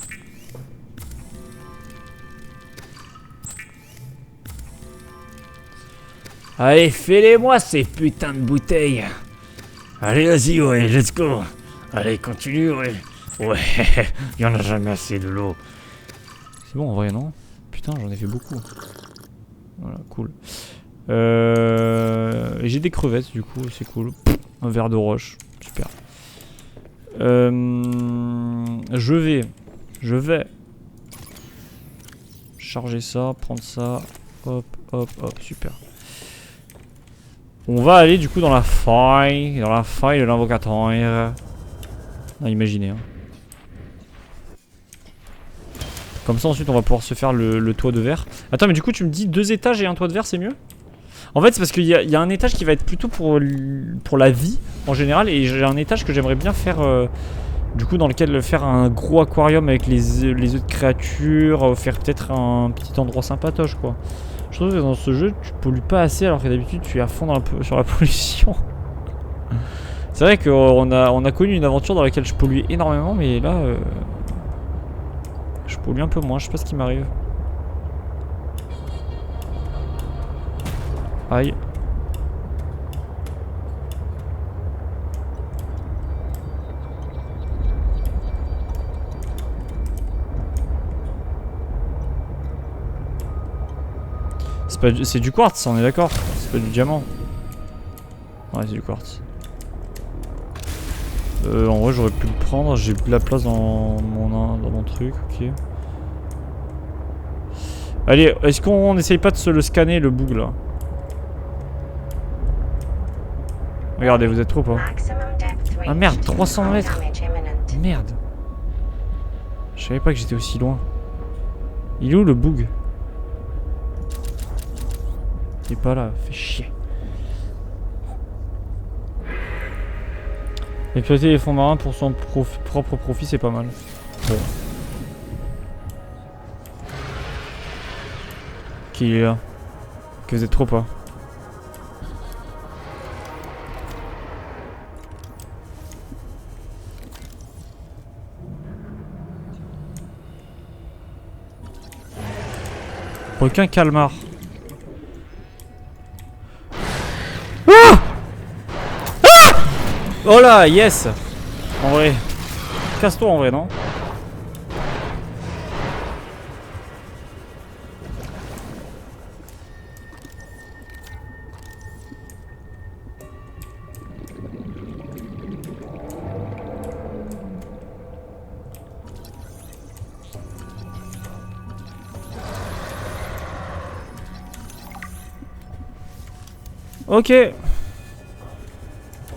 Allez, fais-les-moi ces putains de bouteilles. Allez, vas-y, ouais, let's go. Allez, continue, ouais. Ouais, il y en a jamais assez de l'eau. C'est bon, en vrai, non? Putain, j'en ai fait beaucoup. Voilà, cool. J'ai des crevettes, du coup, c'est cool. Un verre de roche, super. Je vais charger ça, prendre ça, hop, hop, hop, super. On va aller du coup dans la faille de l'invocateur. Imaginez. Hein. Comme ça ensuite on va pouvoir se faire le toit de verre. Attends, mais du coup tu me dis 2 étages et un toit de verre, c'est mieux? En fait c'est parce qu'il y a un étage qui va être plutôt pour la vie en général, et j'ai un étage que j'aimerais bien faire du coup dans lequel faire un gros aquarium avec les œufs de créatures, faire peut-être un petit endroit sympatoche quoi. Je trouve que dans ce jeu tu pollues pas assez alors que d'habitude tu es à fond sur la pollution. C'est vrai qu'on a connu une aventure dans laquelle je polluais énormément, mais là je pollue un peu moins, je sais pas ce qui m'arrive. Aïe. C'est du quartz, on est d'accord. C'est pas du diamant. Ouais, c'est du quartz. En vrai, j'aurais pu le prendre. J'ai de la place dans mon truc. Ok. Allez, est-ce qu'on essaye pas de se le scanner, le bug là? Regardez, vous êtes trop pas. Ah merde, 300 mètres. Merde. Je savais pas que j'étais aussi loin. Il est où le bug? Il est pas là, fait chier. Exploiter les fonds marins pour son propre profit, c'est pas mal. Bon. Qui est là? Que vous êtes trop pas. Aucun calmar. Ah! Ah! Oh là, yes! En vrai. Casse-toi en vrai, non? Ok.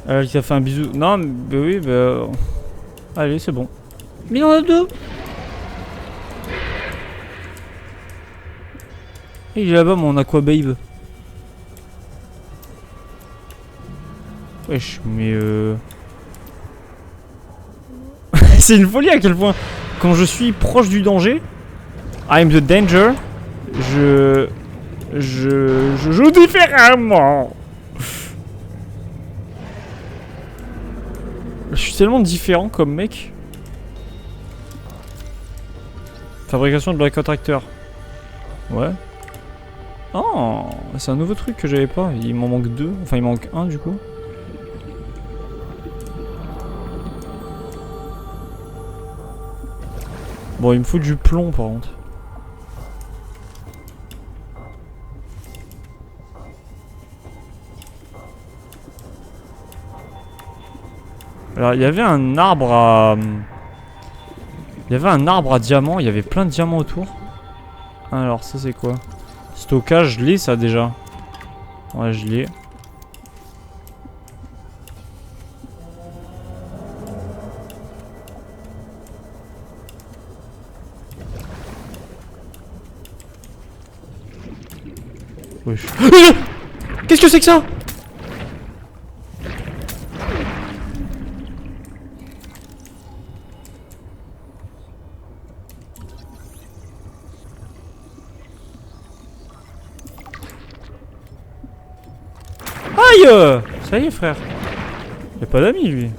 Il t'a fait un bisou. Non, mais oui, bah. Allez, c'est bon. Mais il y en a deux. Il est là-bas, mon aqua babe. Wesh, mais c'est une folie à quel point. Quand je suis proche du danger, I'm the danger. Je joue différemment. Je suis tellement différent comme mec. Fabrication de Black Attractor. Ouais. Oh, c'est un nouveau truc que j'avais pas. Il m'en manque deux. Enfin, il manque un du coup. Bon, il me faut du plomb par contre. Alors, il y avait un arbre à... Il y avait un arbre à diamants, il y avait plein de diamants autour. Alors, ça c'est quoi? Stockage, je l'ai ça déjà. Ouais, je l'ai. Wesh. Qu'est-ce que c'est que ça? Aïe! Ça y est frère. Y'a pas d'amis lui.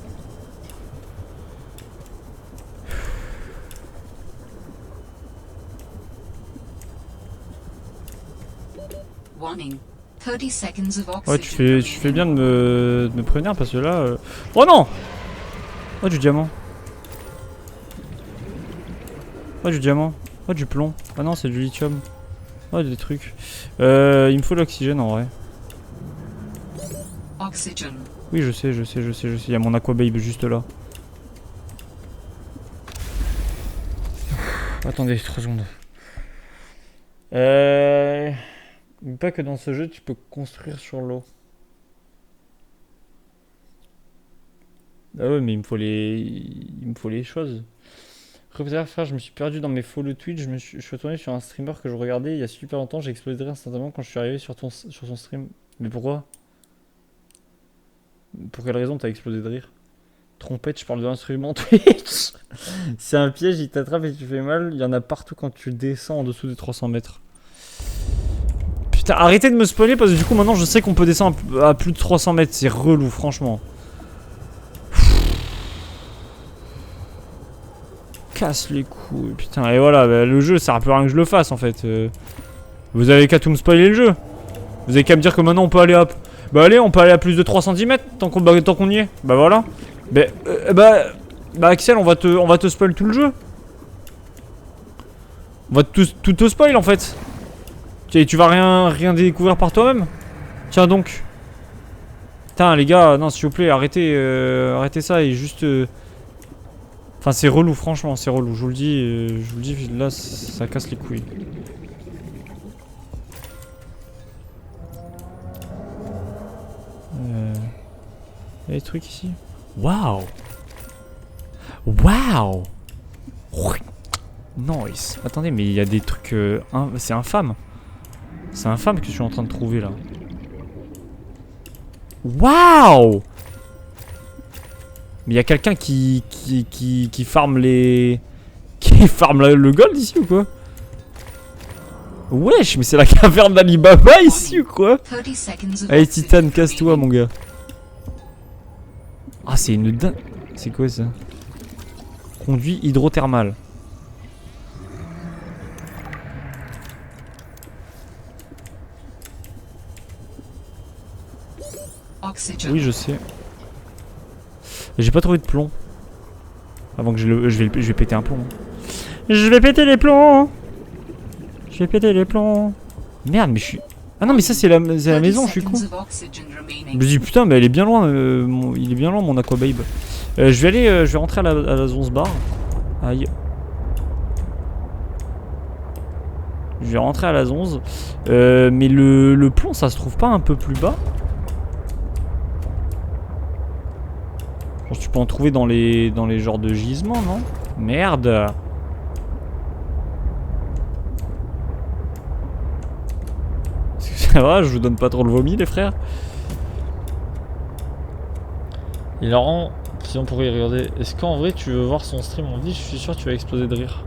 Warning. 30 seconds of Ouais, oxygen. tu fais bien de me prévenir parce que là... Oh non! Oh du diamant. Oh du diamant. Oh du plomb. Ah non, c'est du lithium. Oh des trucs. Il me faut l'oxygène en vrai. Oxygen. Oui, je sais. Il y a mon aqua babe juste là. Attendez 3 secondes. N'oublie pas que dans ce jeu, tu peux construire sur l'eau. Ah ouais, mais il me faut les choses. Repère, frère, je me suis perdu dans mes follow Twitch. Je suis retourné sur un streamer que je regardais il y a super longtemps. J'ai explosé de rire instantanément quand je suis arrivé sur son stream. Mais pourquoi? Pour quelle raison t'as explosé de rire? Trompette, je parle de l'instrument Twitch. C'est un piège, il t'attrape et tu fais mal. Il y en a partout quand tu descends en dessous des 300 mètres. Putain, arrêtez de me spoiler parce que du coup maintenant je sais qu'on peut descendre à plus de 300 mètres. C'est relou, franchement. Casse les couilles, putain. Et voilà, bah, le jeu, ça sert plus à rien que je le fasse en fait. Vous avez qu'à tout me spoiler le jeu. Vous avez qu'à me dire que maintenant on peut aller à... Bah allez, on peut aller à plus de 3 cm tant qu'on y est. Bah voilà. Bah Axel, on va te spoil tout le jeu. On va tout te spoil en fait. Tu vas rien découvrir par toi-même? Tiens donc. Putain les gars, non s'il vous plaît, arrêtez ça et juste... Enfin c'est relou, franchement c'est relou, je vous le dis, là ça casse les couilles. Il y a des trucs ici. Waouh! Waouh! Nice. Attendez, mais il y a des trucs... c'est infâme. C'est infâme que je suis en train de trouver là. Waouh! Mais il y a quelqu'un qui farme les... Qui farme le gold ici ou quoi? Wesh, mais c'est la caverne d'Alibaba ici ou quoi? 30 seconds of Allez oxygen Titan, casse-toi remaining. mon gars. Ah c'est une dingue. C'est quoi ça? Conduit hydrothermal. Oxygen. Oui je sais. J'ai pas trouvé de plomb. Avant que je vais péter un plomb. Je vais péter les plombs. Je vais péter les plombs. Merde mais je suis... Ah non mais ça c'est la maison, je suis con. 30 seconds of oxygen remaining. Je me dis putain mais elle est bien loin, il est bien loin mon aquababe. Je vais rentrer à la zone bar. Aïe. Je vais rentrer à la 11. Mais le plomb ça se trouve pas un peu plus bas? Je pense que tu peux en trouver dans les genres de gisements, non? Merde. Ça va, je vous donne pas trop le vomi les frères. Et Laurent, si on pourrait y regarder, est-ce qu'en vrai tu veux voir son stream en vie? Je suis sûr que tu vas exploser de rire.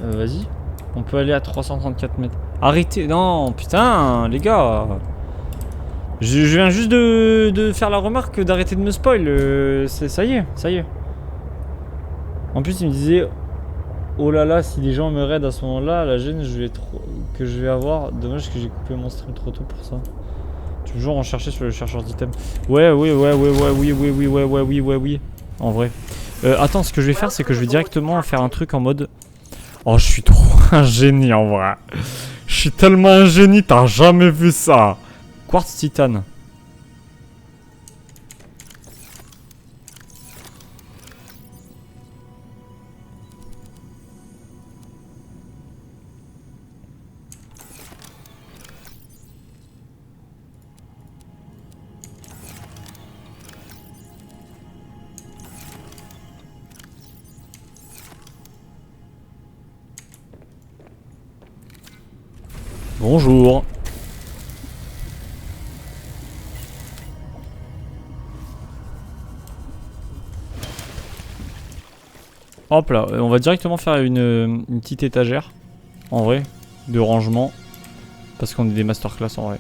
Vas-y. On peut aller à 334 mètres. Arrêtez, non, putain, les gars. Je viens juste de faire la remarque d'arrêter de me spoil. Ça y est. En plus, il me disait, oh là là, si les gens me raident à ce moment-là, la gêne que je vais avoir. Dommage que j'ai coupé mon stream trop tôt pour ça. Toujours en chercher sur le chercheur d'items. Oui. En vrai. Attends, ce que je vais faire, c'est que je vais directement faire un truc en mode... Oh, je suis trop un génie en vrai. Je suis tellement un génie, t'as jamais vu ça. Quartz titane. Bonjour. Hop là, on va directement faire une petite étagère. En vrai, de rangement. Parce qu'on est des masterclass en vrai.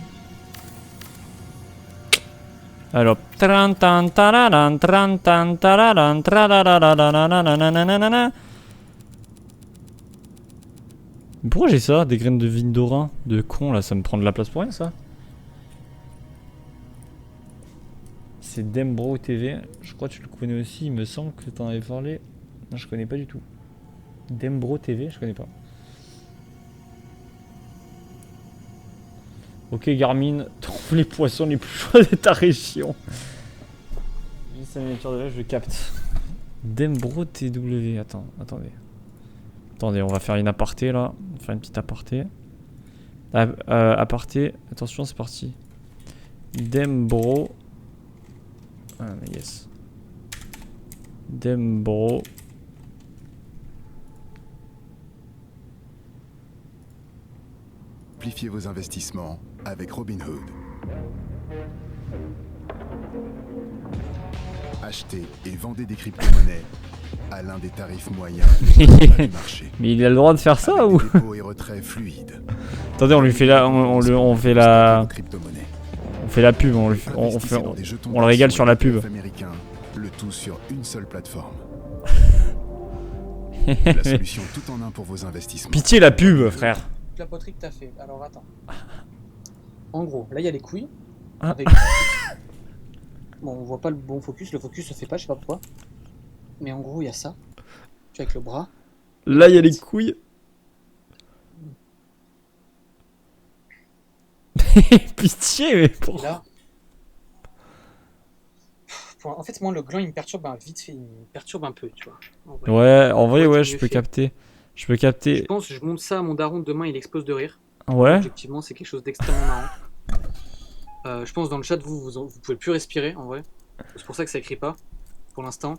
Alors. Mais pourquoi j'ai ça? Des graines de vigne d'orin? De con là, ça me prend de la place pour rien ça. C'est Dembro TV. Je crois que tu le connais aussi, il me semble que t'en avais parlé. Non, je connais pas du tout. Dembro TV, je connais pas. Ok Garmin, trouve les poissons les plus chauds de ta région. Juste la miniature de là, je capte. Dembro TW, attendez, on va faire une aparté là. On va faire une petite aparté. Aparté, attention c'est parti. Dembro. Ah yes. Dembro. Amplifiez vos investissements avec Robinhood. Achetez et vendez des crypto-monnaies à l'un des tarifs moyens du marché. Mais il a le droit de faire ça Avec ou? des dépôts et retraits fluides. Attendez, on lui fait la, on fait la, Crypto-monnaies. on fait la pub, on Investissez dans des jetons on le régale sur la pub. d'actifs américains, le tout sur une seule plateforme. La solution tout en un pour vos investissements. Pitié la pub, frère. La poterie que t'as fait. Alors attends. En gros, là il y a les couilles. Ah. Avec... Bon, on voit pas le bon focus. Le focus se fait pas, je sais pas pourquoi. Mais en gros, il y a ça. Tu vois, avec le bras. Là, il y a les couilles. Pitié, mais Et pour... là... En fait, moi, le gland, il me perturbe vite fait. Il me perturbe un peu, tu vois. En vrai. Ouais, en vrai, Pourrait ouais, être je mieux peux fait. capter. Je peux Je capter. pense, je montre ça à mon daron demain, il explose de rire. Ouais. Objectivement, c'est quelque chose d'extrêmement marrant. Je pense dans le chat, vous pouvez plus respirer en vrai. C'est pour ça que ça écrit pas pour l'instant.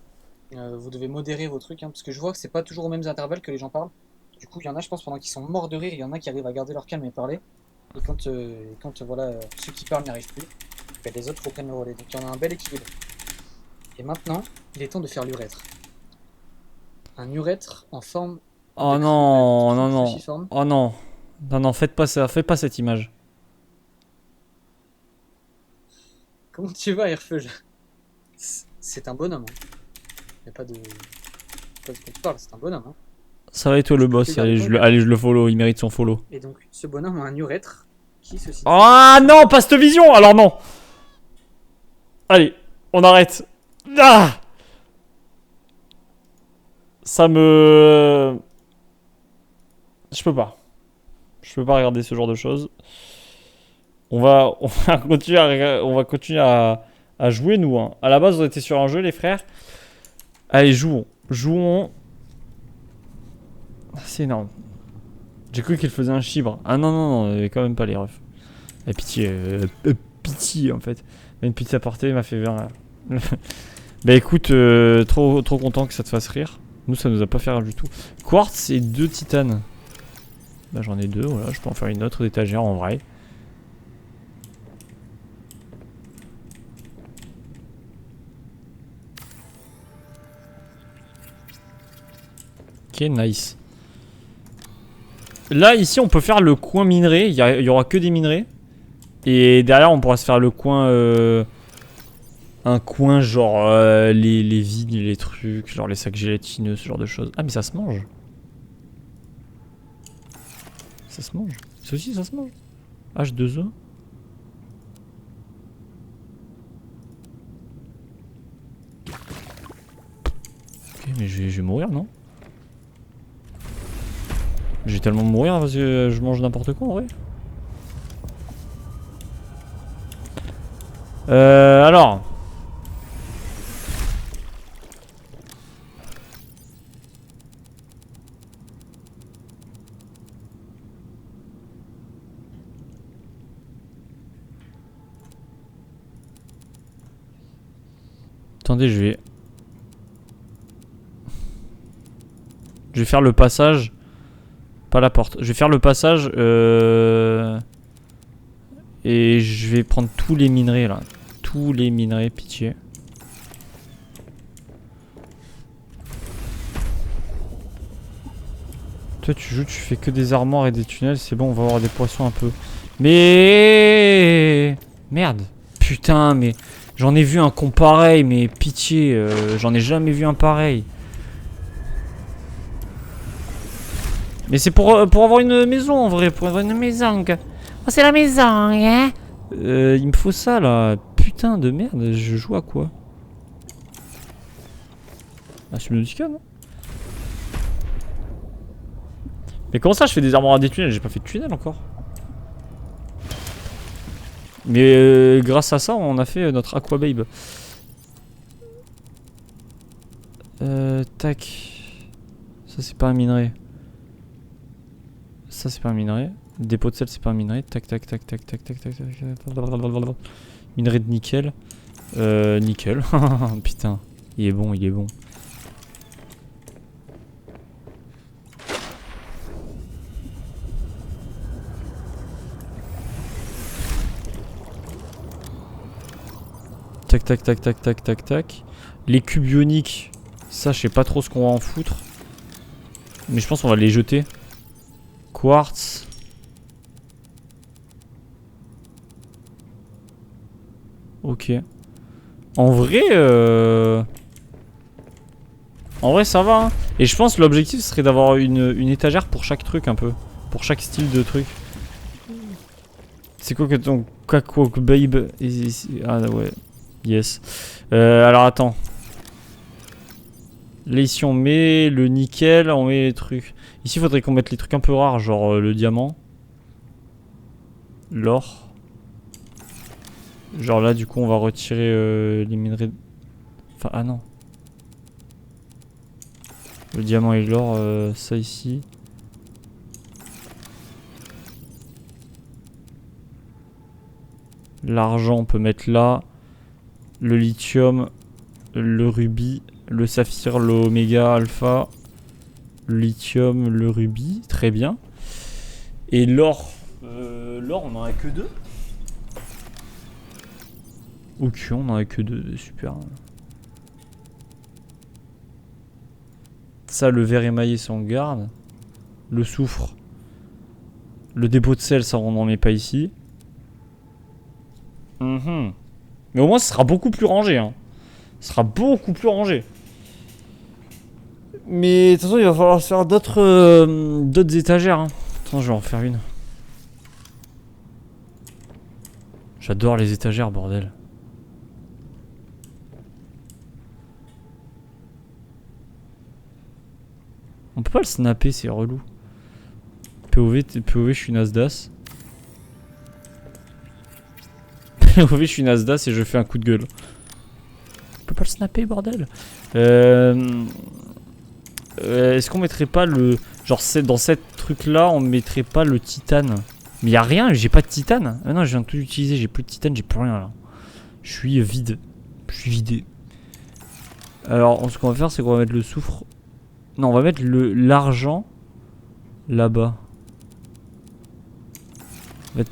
Vous devez modérer vos trucs, hein, parce que je vois que c'est pas toujours aux mêmes intervalles que les gens parlent. Du coup, il y en a, je pense, pendant qu'ils sont morts de rire, il y en a qui arrivent à garder leur calme et parler. Et quand voilà, ceux qui parlent n'y arrivent plus, ben, les autres reprennent le relais. Donc il y en a un bel équilibre. Et maintenant, il est temps de faire l'urètre. Un urètre en forme Oh de non, non, non. cruciforme. Oh non. Non, non, faites pas ça. Faites pas cette image. Comment tu vas, Airfeuge? C'est un bonhomme. Hein. Il n'y a pas de... Pas de quoi tu parles, c'est un bonhomme. Hein. Ça va être toi le boss. Allez, je le follow. Il mérite son follow. Et donc, ce bonhomme a un urètre qui se situe... Ah non, pas cette vision. Alors non. Allez, on arrête. Ah, ça me... Je peux pas. Je peux pas regarder ce genre de choses. On va continuer à jouer, nous. Hein. À la base, on était sur un jeu, les frères. Allez, jouons. Jouons. C'est énorme. J'ai cru qu'il faisait un chibre. Ah non, non, non, quand même pas les refs. Et pitié. Pitié, en fait. Une pizza portée m'a fait bien. Bah écoute, trop content que ça te fasse rire. Nous, ça nous a pas fait rire du tout. Quartz et 2 titanes. Bah j'en ai 2, voilà. Je peux en faire une autre d'étagère en vrai. Ok, nice. Là, ici, on peut faire le coin minerai. Il y aura que des minerais. Et derrière, on pourra se faire le coin... un coin genre les vignes, les trucs, genre les sacs gélatineux, ce genre de choses. Ah, mais ça se mange. Ça se mange. Ça aussi, ça se mange. H2O. Ok, mais je vais mourir, non? Je vais tellement mourir parce que je mange n'importe quoi en vrai. Alors. Attendez, je vais faire le passage. Pas la porte. Je vais faire le passage. Et je vais prendre tous les minerais là. Tous les minerais, pitié. Toi tu joues, tu fais que des armoires et des tunnels. C'est bon, on va avoir des poissons un peu. Mais... Merde. Putain, mais... J'en ai vu un con pareil, mais pitié. J'en ai jamais vu un pareil. Mais c'est pour avoir une maison en vrai, pour avoir une maison. Oh, c'est la maison, hein. Il me faut ça là. Putain de merde, je joue à quoi? Ah, Subnautica, non? Mais comment ça je fais des armoires à des tunnels? J'ai pas fait de tunnel encore. Mais grâce à ça, on a fait notre Aquababe. Tac. Ça c'est pas un minerai. Ça c'est pas un minerai. Dépôt de sel c'est pas un minerai. Tac tac tac tac tac tac tac tac. Minerai de nickel. Nickel. Putain. Il est bon, il est bon. Tac tac tac tac tac tac tac. Les cubes ioniques. Ça je sais pas trop ce qu'on va en foutre. Mais je pense qu'on va les jeter. Quartz. Ok. En vrai ça va hein. Et je pense que l'objectif serait d'avoir une étagère pour chaque truc un peu. Pour chaque style de truc. C'est quoi que ton Aquababe? Ah ouais. Yes. Alors attends. Là ici on met le nickel, on met les trucs. Ici il faudrait qu'on mette les trucs un peu rares, genre le diamant. L'or. Genre là, du coup, on va retirer les minerais. Enfin, ah non. Le diamant et l'or, ça ici. L'argent, on peut mettre là. Le lithium, le rubis, le saphir, l'oméga, alpha. Le lithium, le rubis, très bien. Et l'or, l'or, on en a que 2. Ok, on en a que 2, super. Ça, le verre émaillé, ça on garde. Le soufre. Le dépôt de sel, ça on n'en met pas ici. Mais au moins, ce sera beaucoup plus rangé. Hein. Ce sera beaucoup plus rangé. Mais de toute façon, il va falloir faire d'autres étagères. Hein. Attends, je vais en faire une. J'adore les étagères, bordel. On peut pas le snapper, c'est relou. POV, je suis Nasdas. POV, je suis Nasdas et je fais un coup de gueule. On peut pas le snapper, bordel. Est-ce qu'on mettrait pas le... Genre, dans cette truc-là, on mettrait pas le titane? Mais y a rien, j'ai pas de titane. Ah non, je viens de tout utiliser, j'ai plus de titane, j'ai plus rien là. Je suis vide. Je suis vidé. Alors, ce qu'on va faire, c'est qu'on va mettre le soufre... Non, on va mettre l'argent là-bas.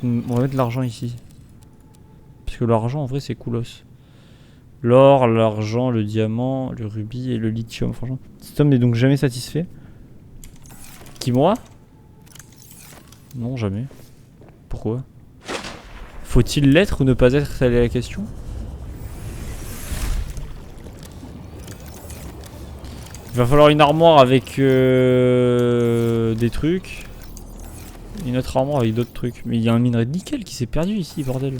On va mettre l'argent ici. Parce que l'argent, en vrai, c'est coolos. L'or, l'argent, le diamant, le rubis et le lithium, franchement. Cet homme n'est donc jamais satisfait. Qui, moi? Non, jamais. Pourquoi? Faut-il l'être ou ne pas être? Telle est la question. Il va falloir une armoire avec des trucs. Une autre armoire avec d'autres trucs. Mais il y a un minerai de nickel qui s'est perdu ici, bordel.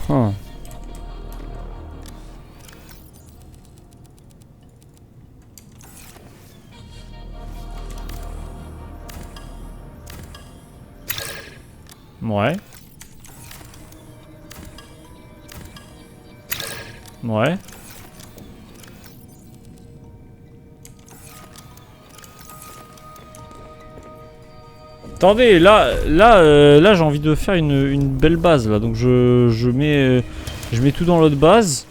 Huh. Ouais. Ouais. Attendez, là j'ai envie de faire une belle base là, donc je mets tout dans l'autre base.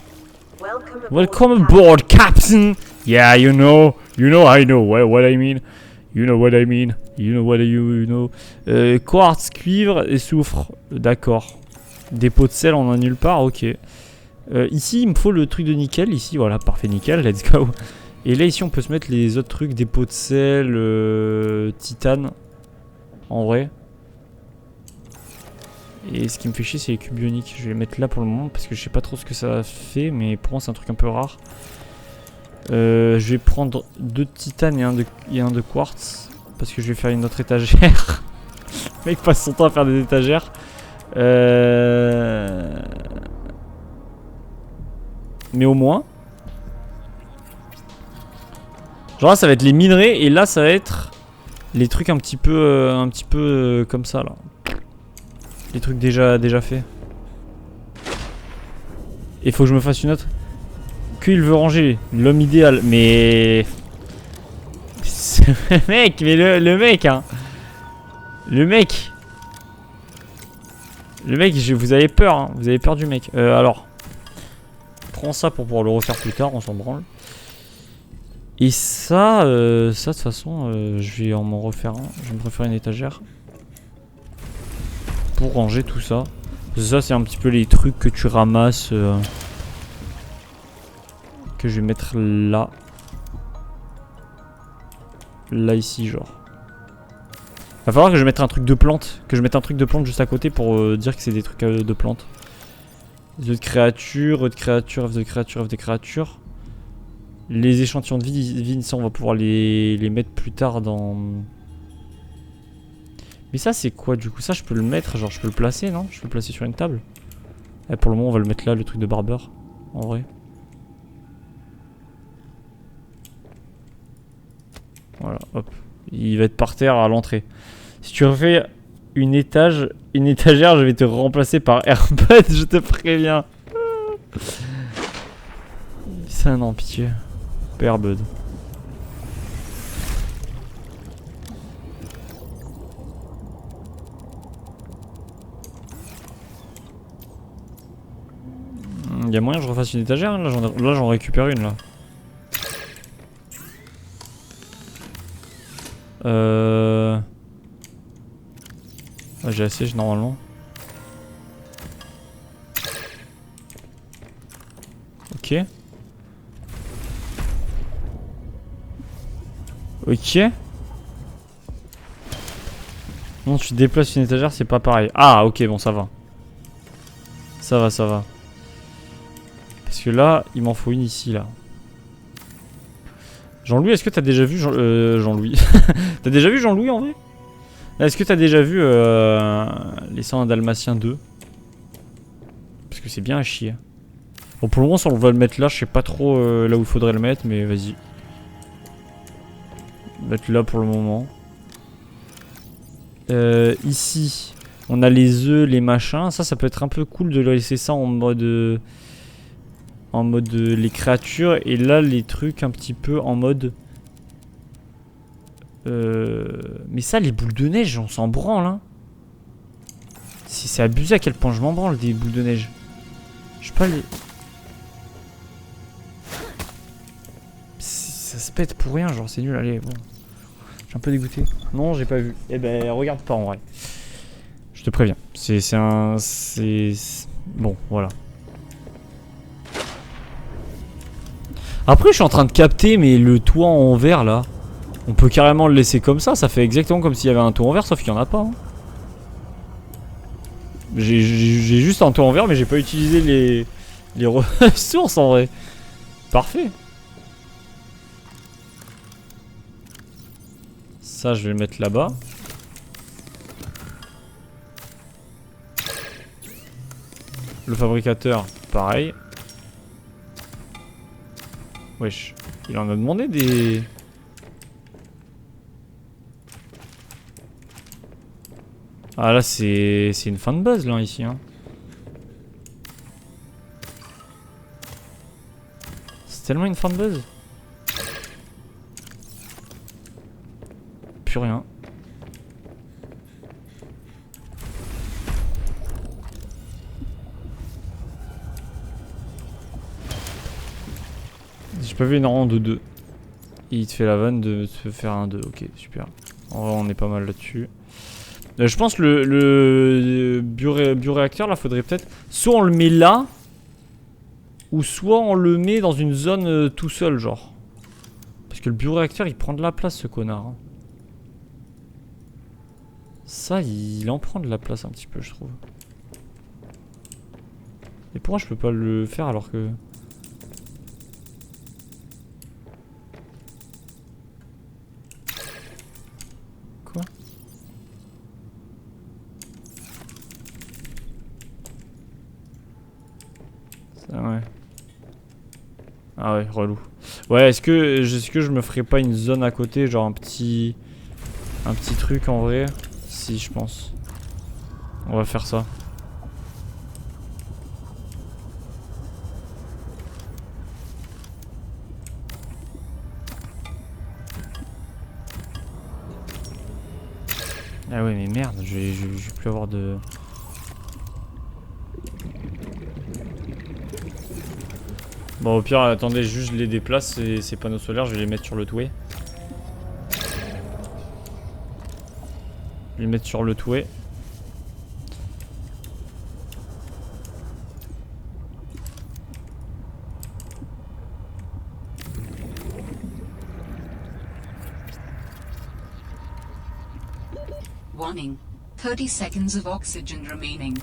Welcome aboard, Captain. Yeah, you know, I know what I mean. You know what I mean. You know what you know. Quartz, cuivre et soufre. D'accord. Dépôt de sel, on en a nulle part. Ok. Ici, il me faut le truc de nickel. Ici, voilà, parfait, nickel. Let's go. Et là, ici, on peut se mettre les autres trucs. Dépôt de sel, titane. En vrai. Et ce qui me fait chier, c'est les cubes bioniques. Je vais les mettre là pour le moment parce que je sais pas trop ce que ça fait. Mais pour moi, c'est un truc un peu rare. Je vais prendre 2 de titane et un de quartz. Parce que je vais faire une autre étagère. Le mec passe son temps à faire des étagères. Mais au moins. Genre là, ça va être les minerais. Et là, ça va être les trucs un petit peu comme ça là. Les trucs déjà faits. Et faut que je me fasse une autre. Qu'il veut ranger. L'homme idéal. Mais... mec, mais le mec, hein. Le mec, vous avez peur, hein. Vous avez peur du mec. Alors. Prends ça pour pouvoir le refaire plus tard, on s'en branle. Et ça, de toute façon, je vais m'en refaire un. Je vais me refaire une étagère. Pour ranger tout ça. Ça, c'est un petit peu les trucs que tu ramasses. Que je vais mettre là. Là, ici, genre. Va falloir que je mette un truc de plante. Que je mette un truc de plante juste à côté pour dire que c'est des trucs de plante. Œufs de créatures, œufs de créatures, œufs de créatures, œufs de créatures. Les échantillons de vie, ça on va pouvoir les mettre plus tard dans... Mais ça c'est quoi du coup? Ça je peux le mettre, genre je peux le placer, non? Je peux le placer sur une table. Et pour le moment on va le mettre là, le truc de barbeur. En vrai. Voilà, hop. Il va être par terre à l'entrée. Si tu refais une étagère, je vais te remplacer par Airbud, je te préviens. Ça non, pitié. Airbud. Il y a moyen que je refasse une étagère, hein. Là j'en récupère une là. Ah, j'ai assez normalement. Ok. Ok. Non, tu déplaces une étagère, c'est pas pareil. Ah, ok, bon, ça va. Ça va, ça va. Parce que là, il m'en faut une ici, là. Jean-Louis, est-ce que t'as déjà vu Jean-Louis T'as déjà vu Jean-Louis en vrai? Est-ce que t'as déjà vu Les 101 Dalmatiens 2? Parce que c'est bien à chier. Bon, pour le moment, si on va le mettre là, je sais pas trop là où il faudrait le mettre, mais vas-y. Mettre là pour le moment. Ici, on a les œufs, les machins. Ça peut être un peu cool de laisser ça en mode les créatures. Et là, les trucs un petit peu en mode... mais ça, les boules de neige, on s'en branle, hein. C'est abusé à quel point je m'en branle des boules de neige. Je sais pas les... Ça se pète pour rien, genre c'est nul, allez, bon. Je suis un peu dégoûté. Non, j'ai pas vu. Eh ben, regarde pas en vrai. Je te préviens. Bon, voilà. Après, je suis en train de capter, mais le toit en verre là, on peut carrément le laisser comme ça. Ça fait exactement comme s'il y avait un toit en verre, sauf qu'il y en a pas. Hein. J'ai juste un toit en verre, mais j'ai pas utilisé les ressources en vrai. Parfait. Ça, je vais le mettre là-bas. Le fabricateur, pareil. Wesh, il en a demandé des... Ah là, c'est une fin de base, là, ici. Hein. C'est tellement une fin de base. Plus rien. J'ai pas vu une rang de 2. Et il te fait la vanne de se faire un 2. Ok, super. En vrai, on est pas mal là-dessus. Je pense le bioréacteur, là, faudrait peut-être... Soit on le met là, ou soit on le met dans une zone tout seul, genre. Parce que le bioréacteur, il prend de la place, ce connard. Hein. Ça, il en prend de la place un petit peu, je trouve. Et pourquoi je peux pas le faire alors que... Quoi? Ça, ouais. Ah ouais, relou. Ouais, est-ce que je me ferais pas une zone à côté, genre un petit truc en vrai? Si, je pense. On va faire ça. Ah ouais, mais merde, je vais plus avoir de... Bon, au pire, attendez, juste je les déplace, ces panneaux solaires, je vais les mettre sur le toit. Je vais les mettre sur le toit. Warning. 30 seconds of oxygen remaining.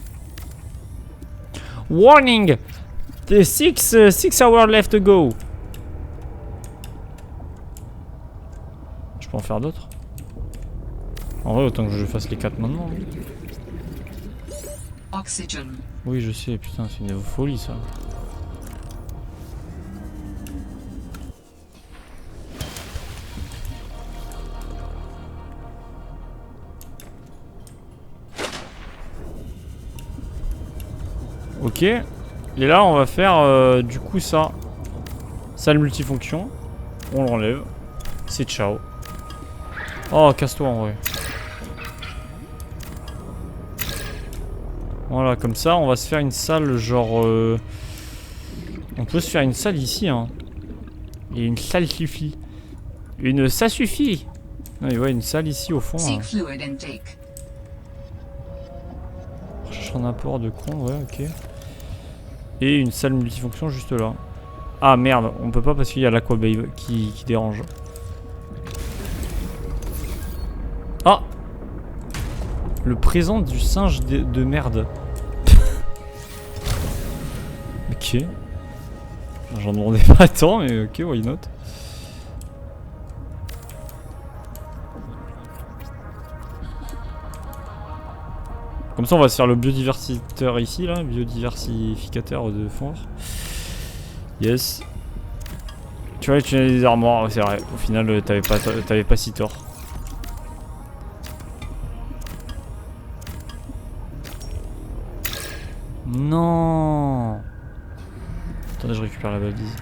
Warning! The 6 hours left to go. Je peux en faire d'autres? En vrai, autant que je fasse les 4 maintenant. Oxygen. Oui, je sais, putain, c'est une folie ça. Ok. Et là, on va faire du coup ça. Salle multifonction. On l'enlève. C'est ciao. Oh, casse-toi en vrai. Voilà, comme ça, on va se faire une salle genre... On peut se faire une salle ici, hein. Et une salle suffit. Ça suffit. Non, mais ouais, une salle ici au fond. Seek Hein. fluid intake. Recherche un apport de con, ouais, ok. Et une salle multifonction juste là. Ah merde, on peut pas parce qu'il y a l'Aquababe qui dérange. Ah! Le présent du singe de merde. Ok. J'en demandais pas tant, mais ok, why not? Comme ça, on va se faire le biodiversiteur ici, là. Biodiversificateur de fond. Yes. Tu vois, les tunnels des armoires, c'est vrai. Au final, t'avais pas si tort. Non. Attendez, je récupère la balise.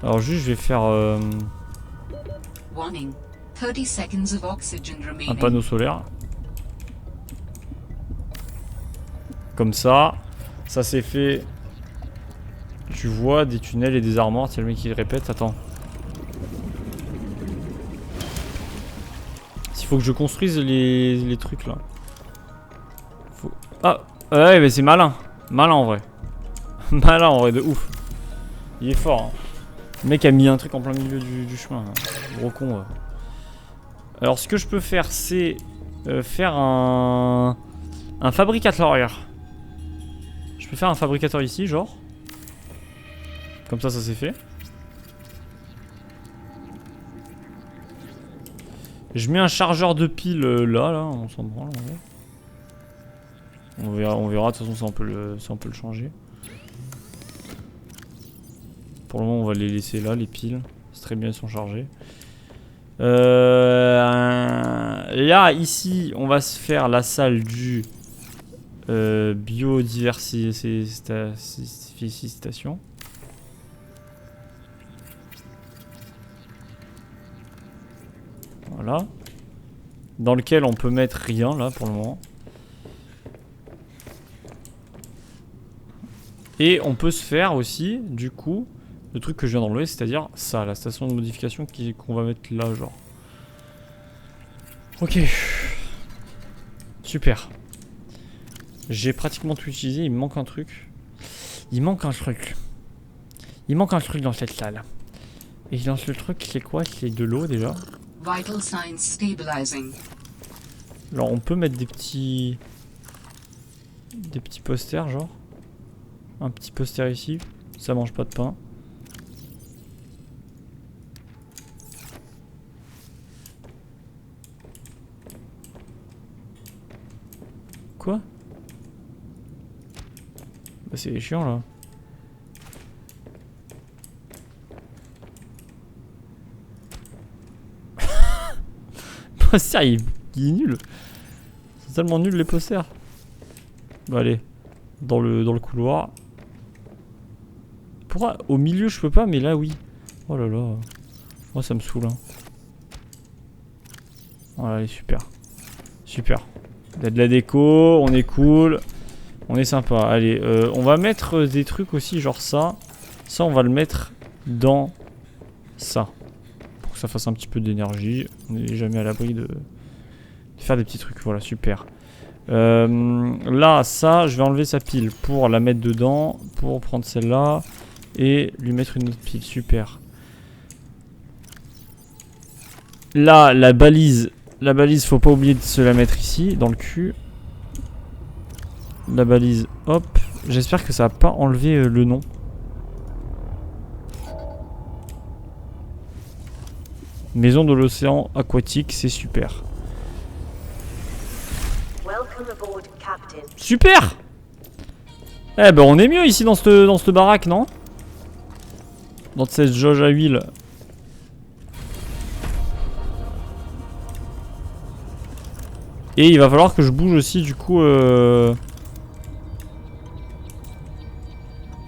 Alors juste, je vais faire Warning. 30 seconds of oxygen un remaining. panneau solaire. Comme ça c'est fait. Tu vois des tunnels et des armoires. C'est le mec qui le répète. Attends. Il faut que je construise les trucs là. Faut... Ah ouais, mais c'est malin. Malin en vrai. Malin en vrai, de ouf. Il est fort. Hein. Le mec a mis un truc en plein milieu du chemin. Hein. Gros con. Ouais. Alors ce que je peux faire, c'est faire un fabricateur. Je peux faire un fabricateur ici, genre. Comme ça c'est fait. Je mets un chargeur de piles là, on s'en branle. On verra, de toute façon ça on peut le changer. Pour le moment on va les laisser là, les piles. C'est très bien, ils sont chargés. Là, ici, on va se faire la salle du biodiversification. Voilà. Dans lequel on peut mettre rien là pour le moment. Et on peut se faire aussi, du coup, le truc que je viens d'enlever, c'est-à-dire ça, la station de modification qu'on va mettre là, genre. Ok. Super. J'ai pratiquement tout utilisé, il me manque un truc. Il manque un truc dans cette salle. Et dans ce truc, c'est quoi? C'est de l'eau déjà. Vital signs stabilizing. Alors on peut mettre des petits posters, genre. Un petit poster ici. Ça mange pas de pain. Quoi? Bah c'est chiant là. Poster il est nul. C'est tellement nul les posters. Bah allez. Dans le couloir. Pourquoi au milieu je peux pas, mais là oui. Oh là là. Moi ça me saoule. Hein. Voilà, allez, super. Super. Il y a de la déco, on est cool. On est sympa. Allez, on va mettre des trucs aussi, genre ça. Ça, on va le mettre dans ça. Pour que ça fasse un petit peu d'énergie. On n'est jamais à l'abri de faire des petits trucs. Voilà, super. Là, ça, je vais enlever sa pile pour la mettre dedans. Pour prendre celle-là. Et lui mettre une autre pile. Super. Là, la balise. La balise, faut pas oublier de se la mettre ici, dans le cul. La balise, hop. J'espère que ça va pas enlever le nom. Maison de l'océan aquatique, c'est super. Welcome aboard, Captain. Super! Eh ben on est mieux ici dans cette baraque, non? Dans cette jauge à huile. Et il va falloir que je bouge aussi du coup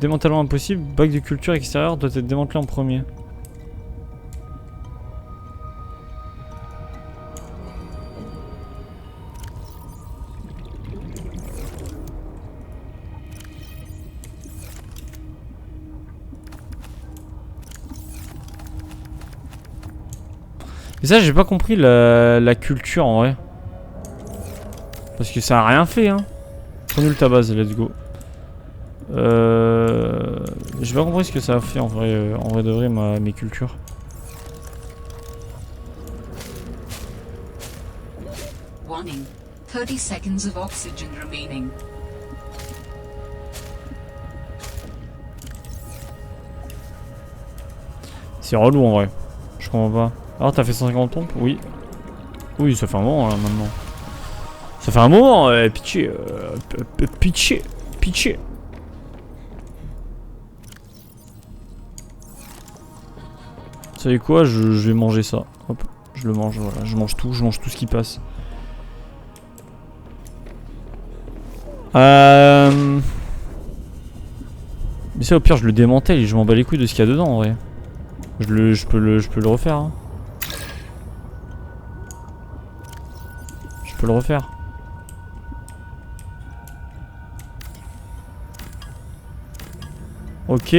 démantèlement impossible, bac de culture extérieur doit être démantelé en premier. Et ça j'ai pas compris la culture en vrai. Parce que ça a rien fait hein. Prenez ta base, let's go. J'ai pas compris ce que ça a fait en vrai de vrai mes cultures. Warning. 30 seconds of oxygen remaining. C'est relou en vrai. Je comprends pas. Alors t'as fait 150 pompes? Oui. Oui, ça fait un moment là maintenant. Ça fait un moment, pitié. Pitié. Pitié. Vous savez quoi, je vais manger ça. Hop, je le mange, voilà. Je mange tout ce qui passe. Mais ça au pire je le démantèle et je m'en bats les couilles de ce qu'il y a dedans en vrai. Je peux le refaire hein. Je peux le refaire. Ok.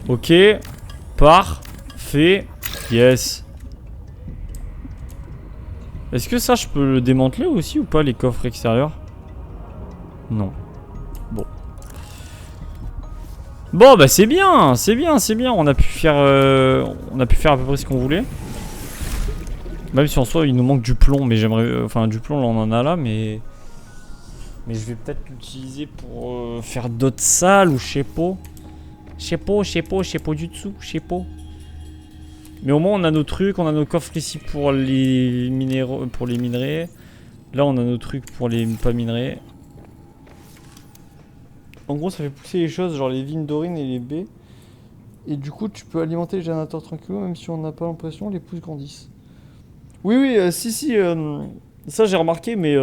Ok. Parfait. Yes. Est-ce que ça je peux le démanteler aussi ou pas les coffres extérieurs? Non. Bon. Bon bah c'est bien, c'est bien, c'est bien. On a pu faire à peu près ce qu'on voulait. Même si en soi il nous manque du plomb, mais j'aimerais, enfin du plomb là on en a là, mais je vais peut-être l'utiliser pour faire d'autres salles ou je sais pas. Je sais pas du tout, je sais pas. Mais au moins on a nos trucs, on a nos coffres ici pour les minéraux, pour les minerais. Là on a nos trucs pour les pas minerais. En gros ça fait pousser les choses, genre les vignes d'orine et les baies. Et du coup tu peux alimenter les générateurs tranquillement, même si on n'a pas l'impression, les pousses grandissent. Oui, si, ça j'ai remarqué, mais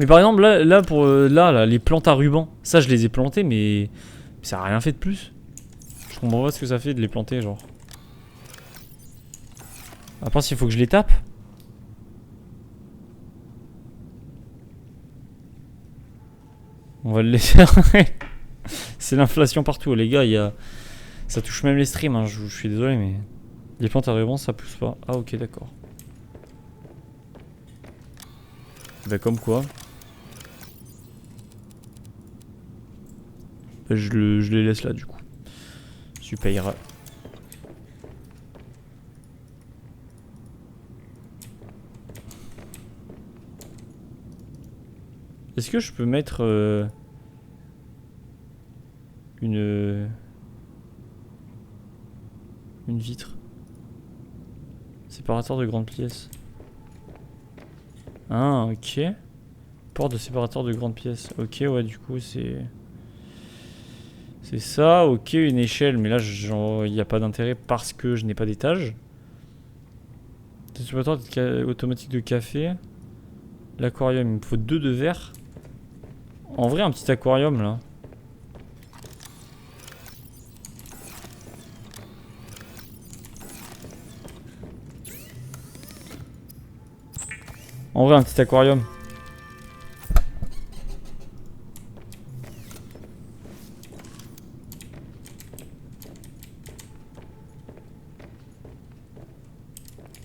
par exemple là pour là, les plantes à ruban, ça je les ai plantées, mais ça a rien fait de plus. Je comprends pas ce que ça fait de les planter, genre. À part s'il faut que je les tape. On va le laisser. C'est l'inflation partout, les gars. Ça touche même les streams. Hein. Je suis désolé, mais les plantes à ruban, ça pousse pas. Ah, ok, d'accord. Bah, comme quoi. Bah, je les laisse là, du coup. Super. Est-ce que je peux mettre une vitre? Séparateur de grande pièce. Ah, ok. Porte de séparateur de grande pièce. Ok, ouais, du coup, c'est ça. Ok, une échelle, mais là, il n'y a pas d'intérêt parce que je n'ai pas d'étage. Séparateur automatique de café. L'aquarium, il me faut 2 de verre. En vrai, un petit aquarium là. En vrai, un petit aquarium.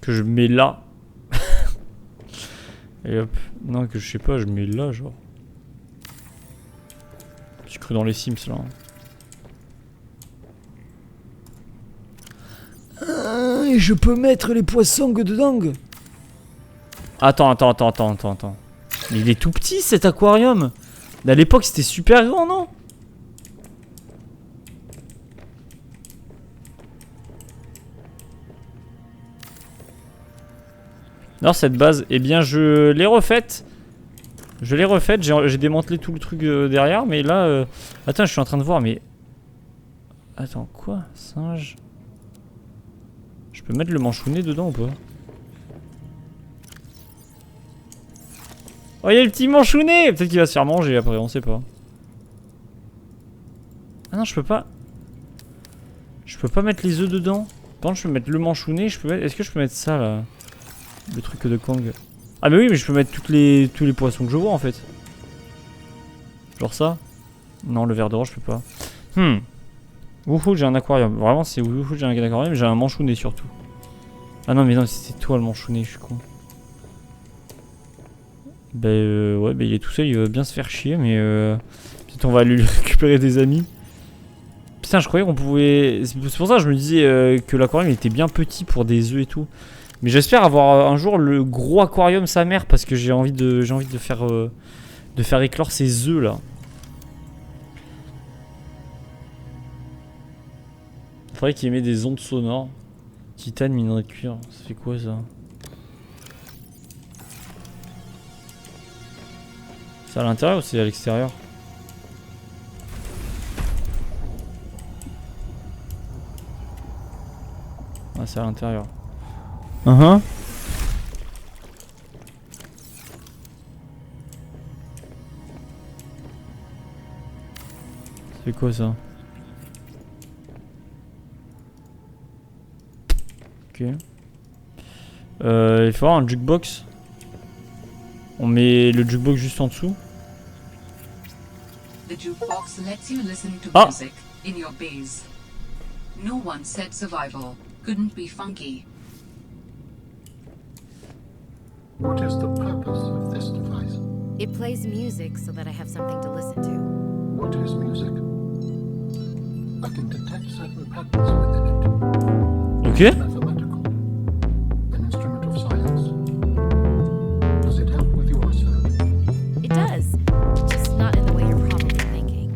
Que je mets là. Et hop. Non, que je sais pas, je mets là, genre. J'ai cru dans les Sims là. Et je peux mettre les poissons dedans. Attends. Mais il est tout petit cet aquarium. À l'époque c'était super grand, non? Alors cette base, eh bien je l'ai refaite. J'ai démantelé tout le truc derrière, mais là... Attends, je suis en train de voir, mais... Attends, quoi? Singe? Je Je peux mettre le manchounet dedans ou pas? Oh, il y a le petit manchounet! Peut-être qu'il va se faire manger après, on sait pas. Ah non, je peux pas. Je peux pas mettre les œufs dedans. Par contre, je peux mettre le manchounet. Je peux mettre... Est-ce que je peux mettre ça là? Le truc de Kang. Ah, mais oui, mais je peux mettre tous les poissons que je vois en fait. Genre ça? Non, le ver de roche, je peux pas. Wouhou, j'ai un aquarium. Vraiment, c'est wouhou, j'ai un aquarium. J'ai un manchounet surtout. Ah non, mais non, c'est toi le manchounet, je suis con. Bah ouais, bah il est tout seul, il va bien se faire chier, mais peut-être on va lui récupérer des amis. Putain, je croyais qu'on pouvait... C'est pour ça que je me disais que l'aquarium était bien petit pour des œufs et tout. Mais j'espère avoir un jour le gros aquarium sa mère, parce que j'ai envie de faire éclore ces œufs là. Faudrait qu'il y ait des ondes sonores. Titane, minerai de cuir, ça fait quoi ça? C'est à l'intérieur ou c'est à l'extérieur? Ah, c'est à l'intérieur. C'est quoi ça? Ok. Il faut avoir un jukebox. On met le jukebox juste en dessous. The jukebox lets you listen to Ah. music in your base. No one said survival couldn't be funky. What is the purpose of this device? It plays music so that I have something to listen to. What is music? I can detect certain patterns within it. Ok. Mathematical. An instrument of science. Does it help with your research? It does, just not in the way you're probably thinking.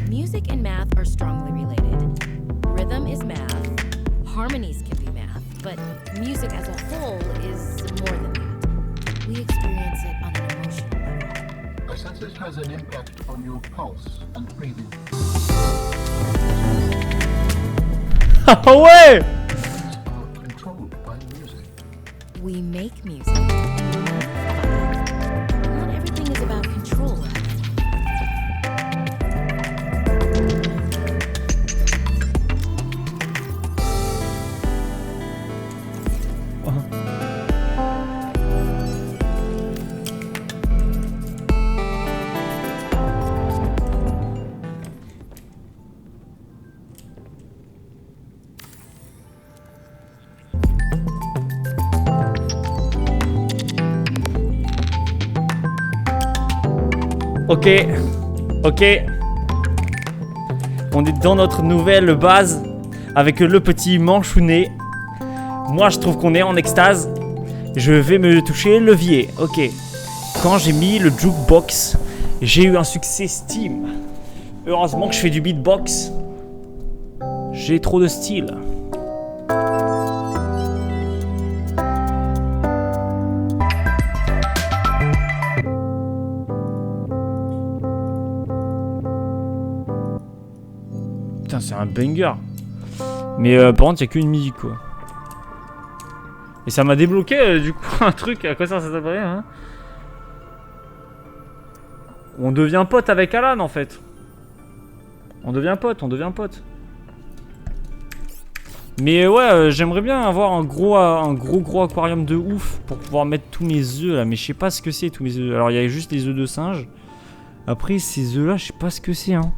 Music and math are strongly related. Rhythm is math, harmonies can be math, but music as a whole is more than that. We experience it on an emotional level. I sense it has an impact on your pulse and breathing. Ah ouais! These are controlled by music. We make music. Not everything is about control. Ok, ok. On est dans notre nouvelle base avec le petit manchounet. Moi, je trouve qu'on est en extase. Je vais me toucher le levier. Ok. Quand j'ai mis le jukebox, j'ai eu un succès Steam. Heureusement que je fais du beatbox. J'ai trop de style. Putain, c'est un banger. Mais par contre, il n'y a qu'une musique quoi. Et ça m'a débloqué du coup un truc. À quoi ça s'appelle hein? On devient pote avec Alan en fait. On devient pote, on devient pote. Mais ouais, j'aimerais bien avoir un gros aquarium de ouf pour pouvoir mettre tous mes œufs là. Mais je sais pas ce que c'est tous mes œufs. Alors il y a juste les œufs de singe. Après ces œufs là, je sais pas ce que c'est hein.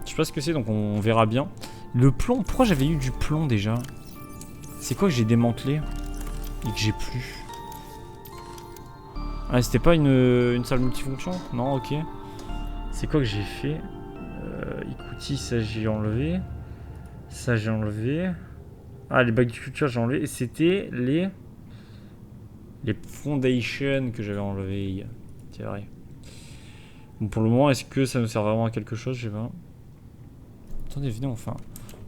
Je sais pas ce que c'est donc on verra bien. Le plomb, pourquoi j'avais eu du plomb déjà? C'est quoi que j'ai démantelé et que j'ai plus? Ah c'était pas une salle multifonction? Non ok. C'est quoi que j'ai fait? Écoutez, ça j'ai enlevé. Ça j'ai enlevé. Ah les bacs de culture j'ai enlevé. Et c'était les foundations que j'avais enlevé. C'est vrai. Bon, pour le moment est-ce que ça nous sert vraiment à quelque chose? Je sais pas. Attendez venez enfin.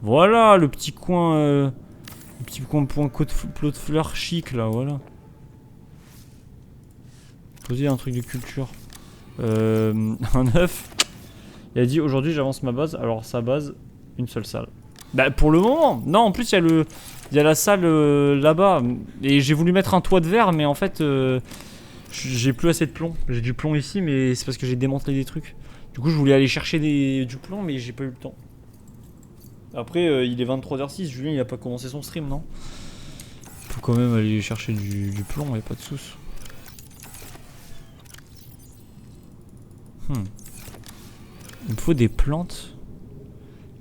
Voilà le petit coin point plot de fleurs chic là voilà. Poser un truc de culture. Un œuf. Il a dit aujourd'hui j'avance ma base. Alors sa base Une seule salle. Bah pour le moment. Non, en plus il y a la salle là-bas. Et j'ai voulu mettre un toit de verre, mais en fait j'ai plus assez de plomb. J'ai du plomb ici, mais c'est parce que j'ai démantelé des trucs. Du coup je voulais aller chercher du plomb, mais j'ai pas eu le temps. Après il est 23h06, Julien il a pas commencé son stream, non? Faut quand même aller chercher du plomb, y a pas de soucis. Il me faut des plantes.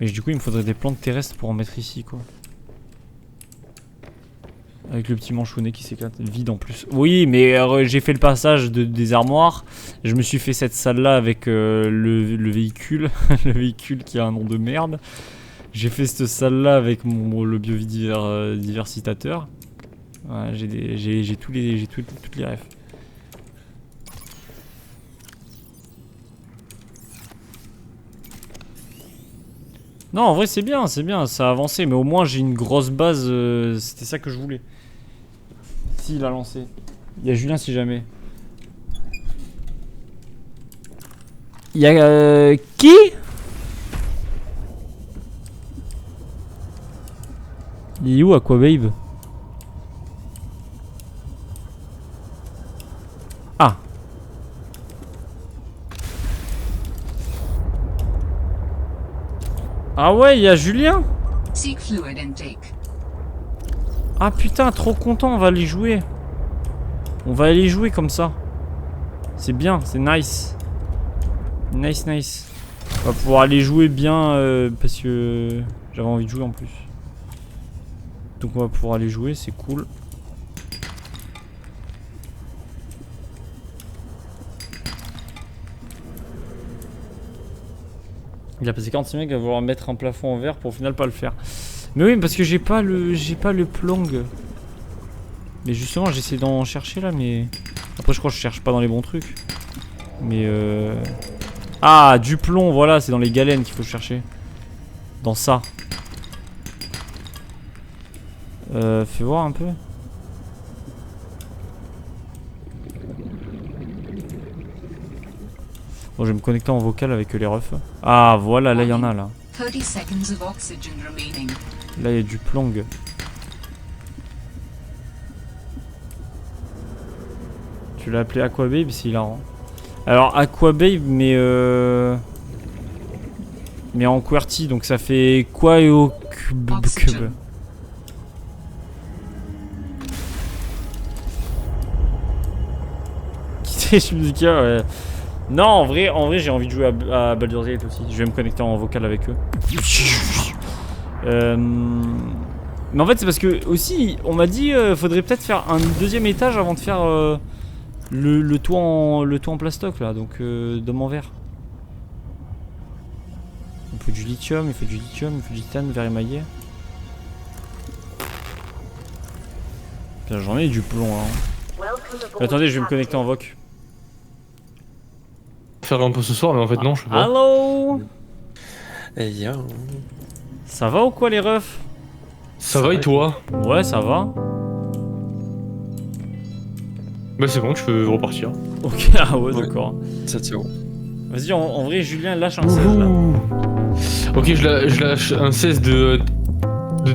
Mais du coup il me faudrait des plantes terrestres pour en mettre ici quoi. Avec le petit manchonnet qui s'éclate, vide en plus. Oui mais j'ai fait le passage des armoires. Je me suis fait cette salle là avec le véhicule. Le véhicule qui a un nom de merde. J'ai fait cette salle là avec le biodiversitateur. Ouais, j'ai toutes les refs. Non, en vrai c'est bien, ça a avancé, mais au moins j'ai une grosse base, c'était ça que je voulais. S'il a lancé. Il y a Julien si jamais. Il y a qui? Il est où Aquababe? Ah. Ah ouais, il y a Julien. Seek fluid intake. Ah putain, trop content, on va aller jouer. On va aller jouer comme ça. C'est bien, c'est nice. Nice. On va pouvoir aller jouer bien parce que j'avais envie de jouer en plus. Donc on va pouvoir aller jouer, c'est cool. Il a passé 46 mecs à vouloir mettre un plafond en verre pour au final pas le faire. Mais oui, parce que j'ai pas le plong. Mais justement, j'essaie d'en chercher là, mais après je crois que je cherche pas dans les bons trucs. Mais ah, du plomb, voilà, c'est dans les galènes qu'il faut chercher. Dans ça. Fais voir un peu. Bon, je vais me connecter en vocal avec les refs. Ah, voilà, là il y en a là. 30 seconds of oxygen remaining. Là il y a du plong. Tu l'as appelé Aquababe, c'est hilarant. Alors Aquababe, mais en QWERTY, donc ça fait quoi et au cube. Quitter Musica, ouais. Non, en vrai j'ai envie de jouer à Baldur's Gate aussi. Je vais me connecter en vocal avec eux. Mais en fait c'est parce que aussi on m'a dit faudrait peut-être faire un deuxième étage avant de faire le toit en plastoc là, donc d'homme en verre. Il faut du lithium, il faut du titane, verre émaillé. J'en ai du plomb là. Attendez, je vais me connecter en voc. Faire un peu ce soir, mais en fait non, je sais pas. Allo. Hey yo. Ça va ou quoi les refs? Ça va et toi? Ouais, ça va. Bah c'est bon, je peux repartir. Ok, ah ouais, d'accord. Ça tient. Vas-y, en vrai, Julien, lâche un 16 là. Ok, je lâche un 16 de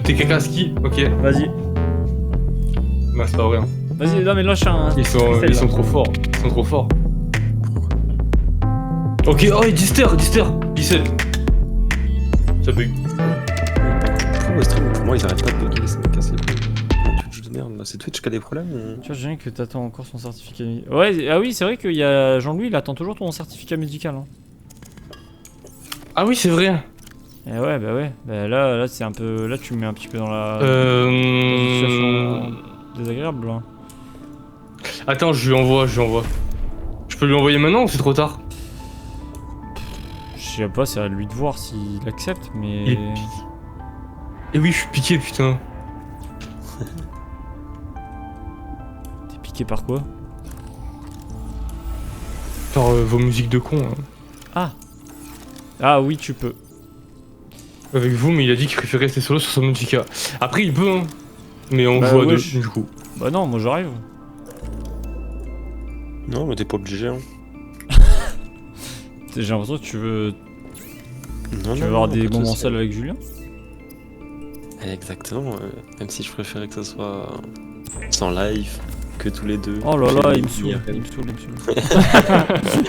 TKK-ski, ok. Vas-y. Bah c'est pas vrai. Hein. Vas-y, non mais lâche un. Ils sont trop forts. Ils sont trop forts. Ok, oh, et 17. Ça bug. Pourquoi stream, pour moi ils arrêtent pas de bugger, ça me casse les couilles. Twitch de merde, c'est Twitch qui a des problèmes ou... Tu vois, j'ai que t'attends encore son certificat médical. Ouais, ah oui, c'est vrai qu'il y a Jean-Louis, il attend toujours ton certificat médical. Hein. Ah oui, c'est vrai. Eh ouais, bah ouais. Bah là c'est un peu. Là, tu me mets un petit peu dans la. Situation désagréable. Hein. Attends, je lui envoie. Je peux lui envoyer maintenant ou c'est trop tard? Je sais pas, c'est à lui de voir s'il accepte, mais. Et oui, je suis piqué, putain. T'es piqué par quoi? Par vos musiques de con. Hein. Ah oui, tu peux. Avec vous, mais il a dit qu'il préférait rester solo sur son Musica. Après, il peut, hein. Mais on Bah joue à ouais, deux, du coup. Bah non, moi j'arrive. Non, mais t'es pas obligé, hein. J'ai l'impression que tu veux Non, Tu non, veux avoir non, des pas tout moments seul. seuls avec Julien? Exactement, même si je préférais que ça soit sans live, que tous les deux. Oh là là, J'ai il me une saoule, IRL. il me saoule, il me saoule.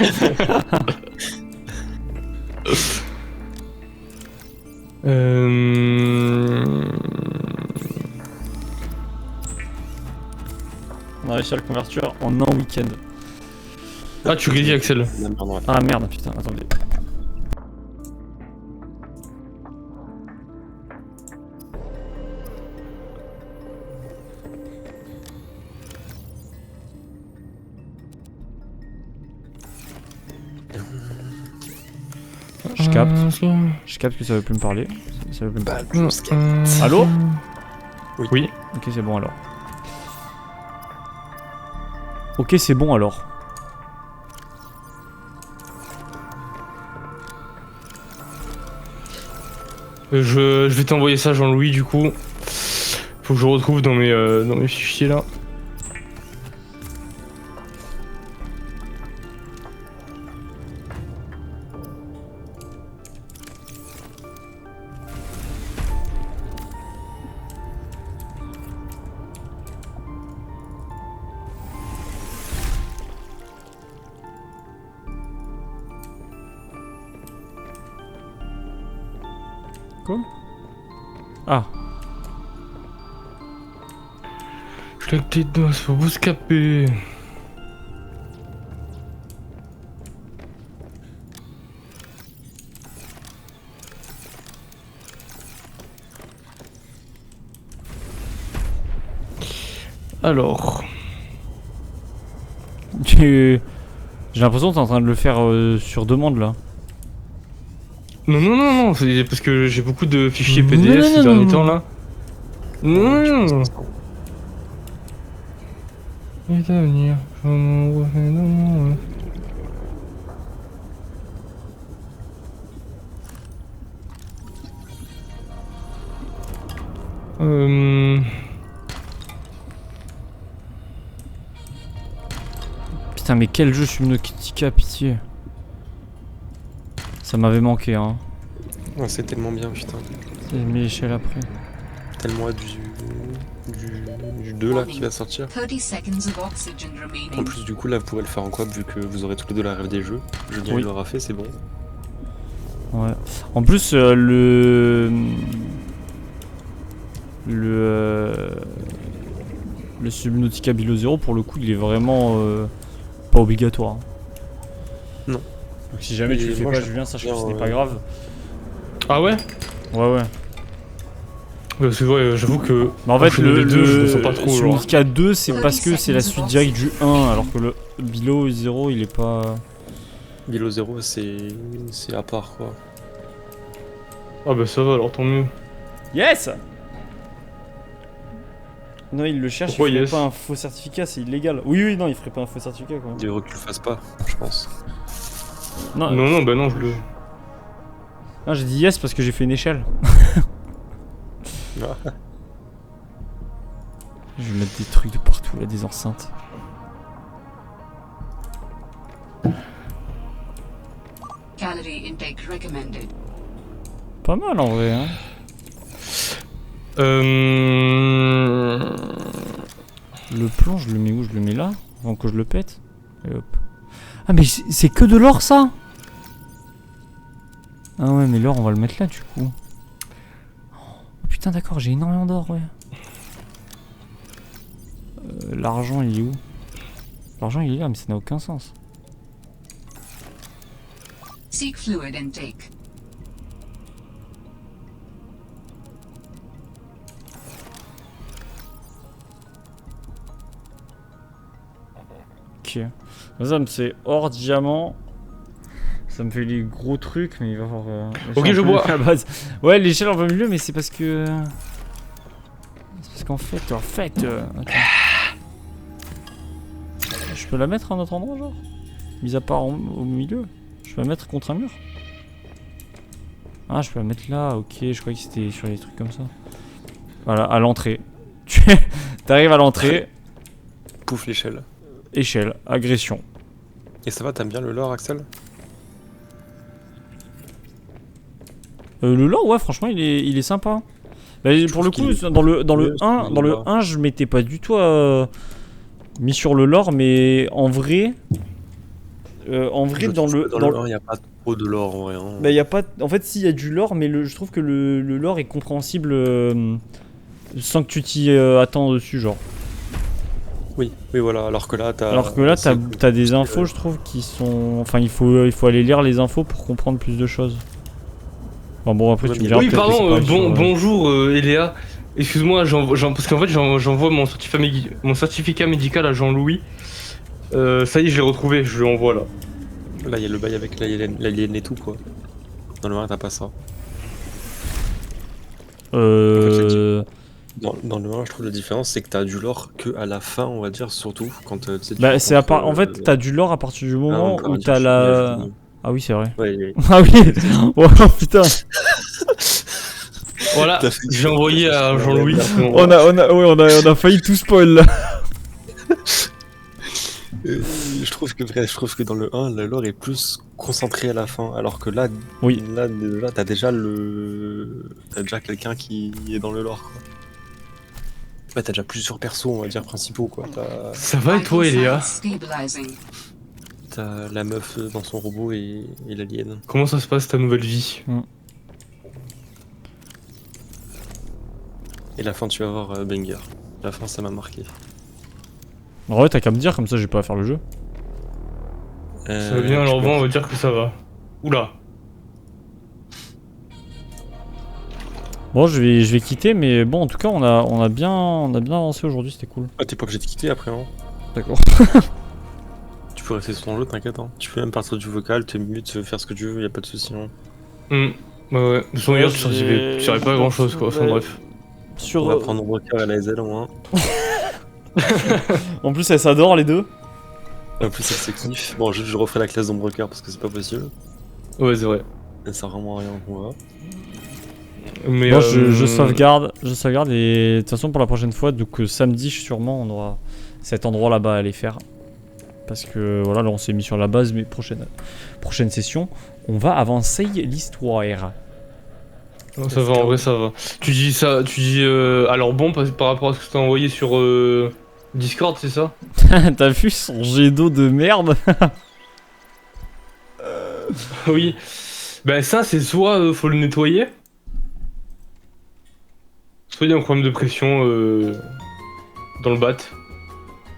On a réussi à le convertir en un week-end. Ah, tu l'as dit, Axel. Non, non, non, Ah merde, putain, attendez. Je capte que ça veut plus me parler. Ça veut plus me parler. Allô? Oui. Ok, c'est bon alors. Ok, c'est bon alors. Je vais t'envoyer ça, Jean-Louis, du coup. Faut que je retrouve dans mes fichiers là. Quoi? Ah. Je l'ai que tes dos pour vous scaper. Alors. J'ai l'impression que t'es en train de le faire sur demande là. Non, non, non, non, c'est parce que j'ai beaucoup de fichiers Non, PDF non, ces non, derniers non. temps là. Non. Et d'avenir, je m'en refais dans mon rêve. Putain, mais quel jeu Subnautica, pitié. Ça m'avait manqué, hein. Ouais, c'est tellement bien, putain. J'ai mis l'échelle après. Tellement hâte du 2 là qui va sortir. 30 seconds of oxygen remaining. En plus, du coup, là, vous pourrez le faire en coop vu que vous aurez tous les deux la rêve des jeux. Julien Oui. il l'aura fait, c'est bon. Ouais. En plus, le Subnautica Below Zero, pour le coup, il est vraiment pas obligatoire. Non. Donc si jamais Et tu le fais moi, pas, je- Julien, sache que bien, ce n'est pas grave. Ah ouais? Ouais, ouais. Parce que ouais, j'avoue que. Mais en fait, enchaîner les deux, je le sens pas trop. Genre. Subnautica 2, c'est parce que c'est la suite directe du 1, alors que le Below Zero, il est pas... Below Zero, c'est à part quoi. Ah bah ça va alors, tant mieux. Yes! Non, il le cherche, Pourquoi il ferait yes? pas un faux certificat, c'est illégal. Oui, oui, non, il ferait pas un faux certificat, quoi. Il devrait que tu le fasses pas, je pense. Non, Non, non, bah non, je le. non, j'ai dit yes parce que j'ai fait une échelle. Ah. Je vais mettre des trucs de partout, là, des enceintes. Calorie intake recommended. Pas mal en vrai, hein. Le plan, je le mets où? Je le mets là, avant que je le pète. Et hop. Ah, mais c'est que de l'or, ça? Ah ouais, mais l'or, on va le mettre là, du coup. Oh putain, d'accord, j'ai énormément d'or, ouais. L'argent, il est où? L'argent, il est là, mais ça n'a aucun sens. Seek fluid intake. Ok. Ça me fait or, diamant. Ça me fait les gros trucs, mais il va y avoir. Ok, je vois. vois. À la base. Ouais, l'échelle en va mieux, mais c'est parce que. C'est parce qu'en fait. Attends. Je peux la mettre à un autre endroit, genre? Mis à part au milieu. Je peux la mettre contre un mur? Ah, je peux la mettre là, ok. Je croyais que c'était sur les trucs comme ça. Voilà, à l'entrée. T'arrives à l'entrée. Pouf l'échelle. Échelle, agression. Et ça va, t'aimes bien le lore, Axel? Le lore, ouais, franchement, il est sympa. Bah, pour le coup, qu'il est- dans le Ouais, 1, c'est dans le sympa. 1, je m'étais pas du tout mis sur le lore, mais en vrai, Je dans trouve le que dans dans le 1, il n'y a pas trop de lore en vrai. Hein. bah, y a pas, en fait, si, il y a du lore, mais je trouve que le lore est compréhensible sans que tu t'y attends dessus, genre. Oui, oui, voilà. Alors que là, Alors que là, t'as des infos, je trouve, qui sont. Enfin, il faut aller lire les infos pour comprendre plus de choses. Enfin, bon, après, Ouais, tu me mais- diras. Oui, peut-être que c'est pardon, pareil sur, bonjour Eléa. Excuse-moi, parce qu'en fait j'envoie mon certificat médical à Jean-Louis. Ça y est, je l'ai retrouvé, je lui envoie là. Là, il y a le bail avec l'alien et tout, quoi. Dans le 1, t'as pas ça. Dans le 1, je trouve la différence, c'est que t'as du lore que à la fin, on va dire, surtout quand tu sais, tu Bah, c'est à rencontres, part. En fait, t'as du lore à partir du moment on où va dire, t'as je la. finis. Ah oui, c'est vrai. Ouais, ouais. Ah oui. Oh putain. Voilà, T'as fait- j'ai envoyé à Ouais, Jean-Louis. ouais. On a failli tout spoil là. Je trouve que dans le 1, le lore est plus concentré à la fin, alors que là, Oui. là t'as déjà quelqu'un qui est dans le lore, quoi. Ouais, t'as déjà plusieurs persos, on va dire, principaux, quoi. Ça va et toi Vital Eléa? signs stabilizing. T'as la meuf dans son robot et l'alien. Comment ça se passe ta nouvelle vie? Et la fin, tu vas voir Banger. La fin, ça m'a marqué. Ouais, t'as qu'à me dire, comme ça j'ai pas à faire le jeu. Ça va bien, alors bon, on va dire que ça va. Oula. Bon, je vais quitter, mais bon, en tout cas, on a bien avancé aujourd'hui, c'était cool. Ah, t'es pas obligé de quitter après, hein. D'accord. Tu peux rester sur ton jeu, t'inquiète, hein. Tu peux même partir du vocal, t'es mute, faire ce que tu veux, y a pas de soucis, hein. Ouais, ouais. De toute façon, hier, tu savais pas grand chose, quoi. Enfin, bref. Sur. On va prendre Broker à la SL, au moins. En plus, elles s'adorent les deux. En plus, c'est kiff. Bon, je referai la classe d'Ombrecoeur parce que c'est pas possible. Ouais, c'est vrai. Ça sert vraiment à rien qu'on va. Mais Moi, je sauvegarde et de toute façon, pour la prochaine fois, donc samedi, sûrement, on aura cet endroit là-bas à aller faire. Parce que voilà, là, on s'est mis sur la base, mais prochaine session, on va avancer l'histoire. Non, ça va, en vrai, ça va. Tu dis alors bon, par rapport à ce que t'as envoyé sur Discord, c'est ça? T'as vu son jet d'eau de merde? Oui. Ben ça, c'est soit faut le nettoyer, soit il y a un problème de pression dans le bat.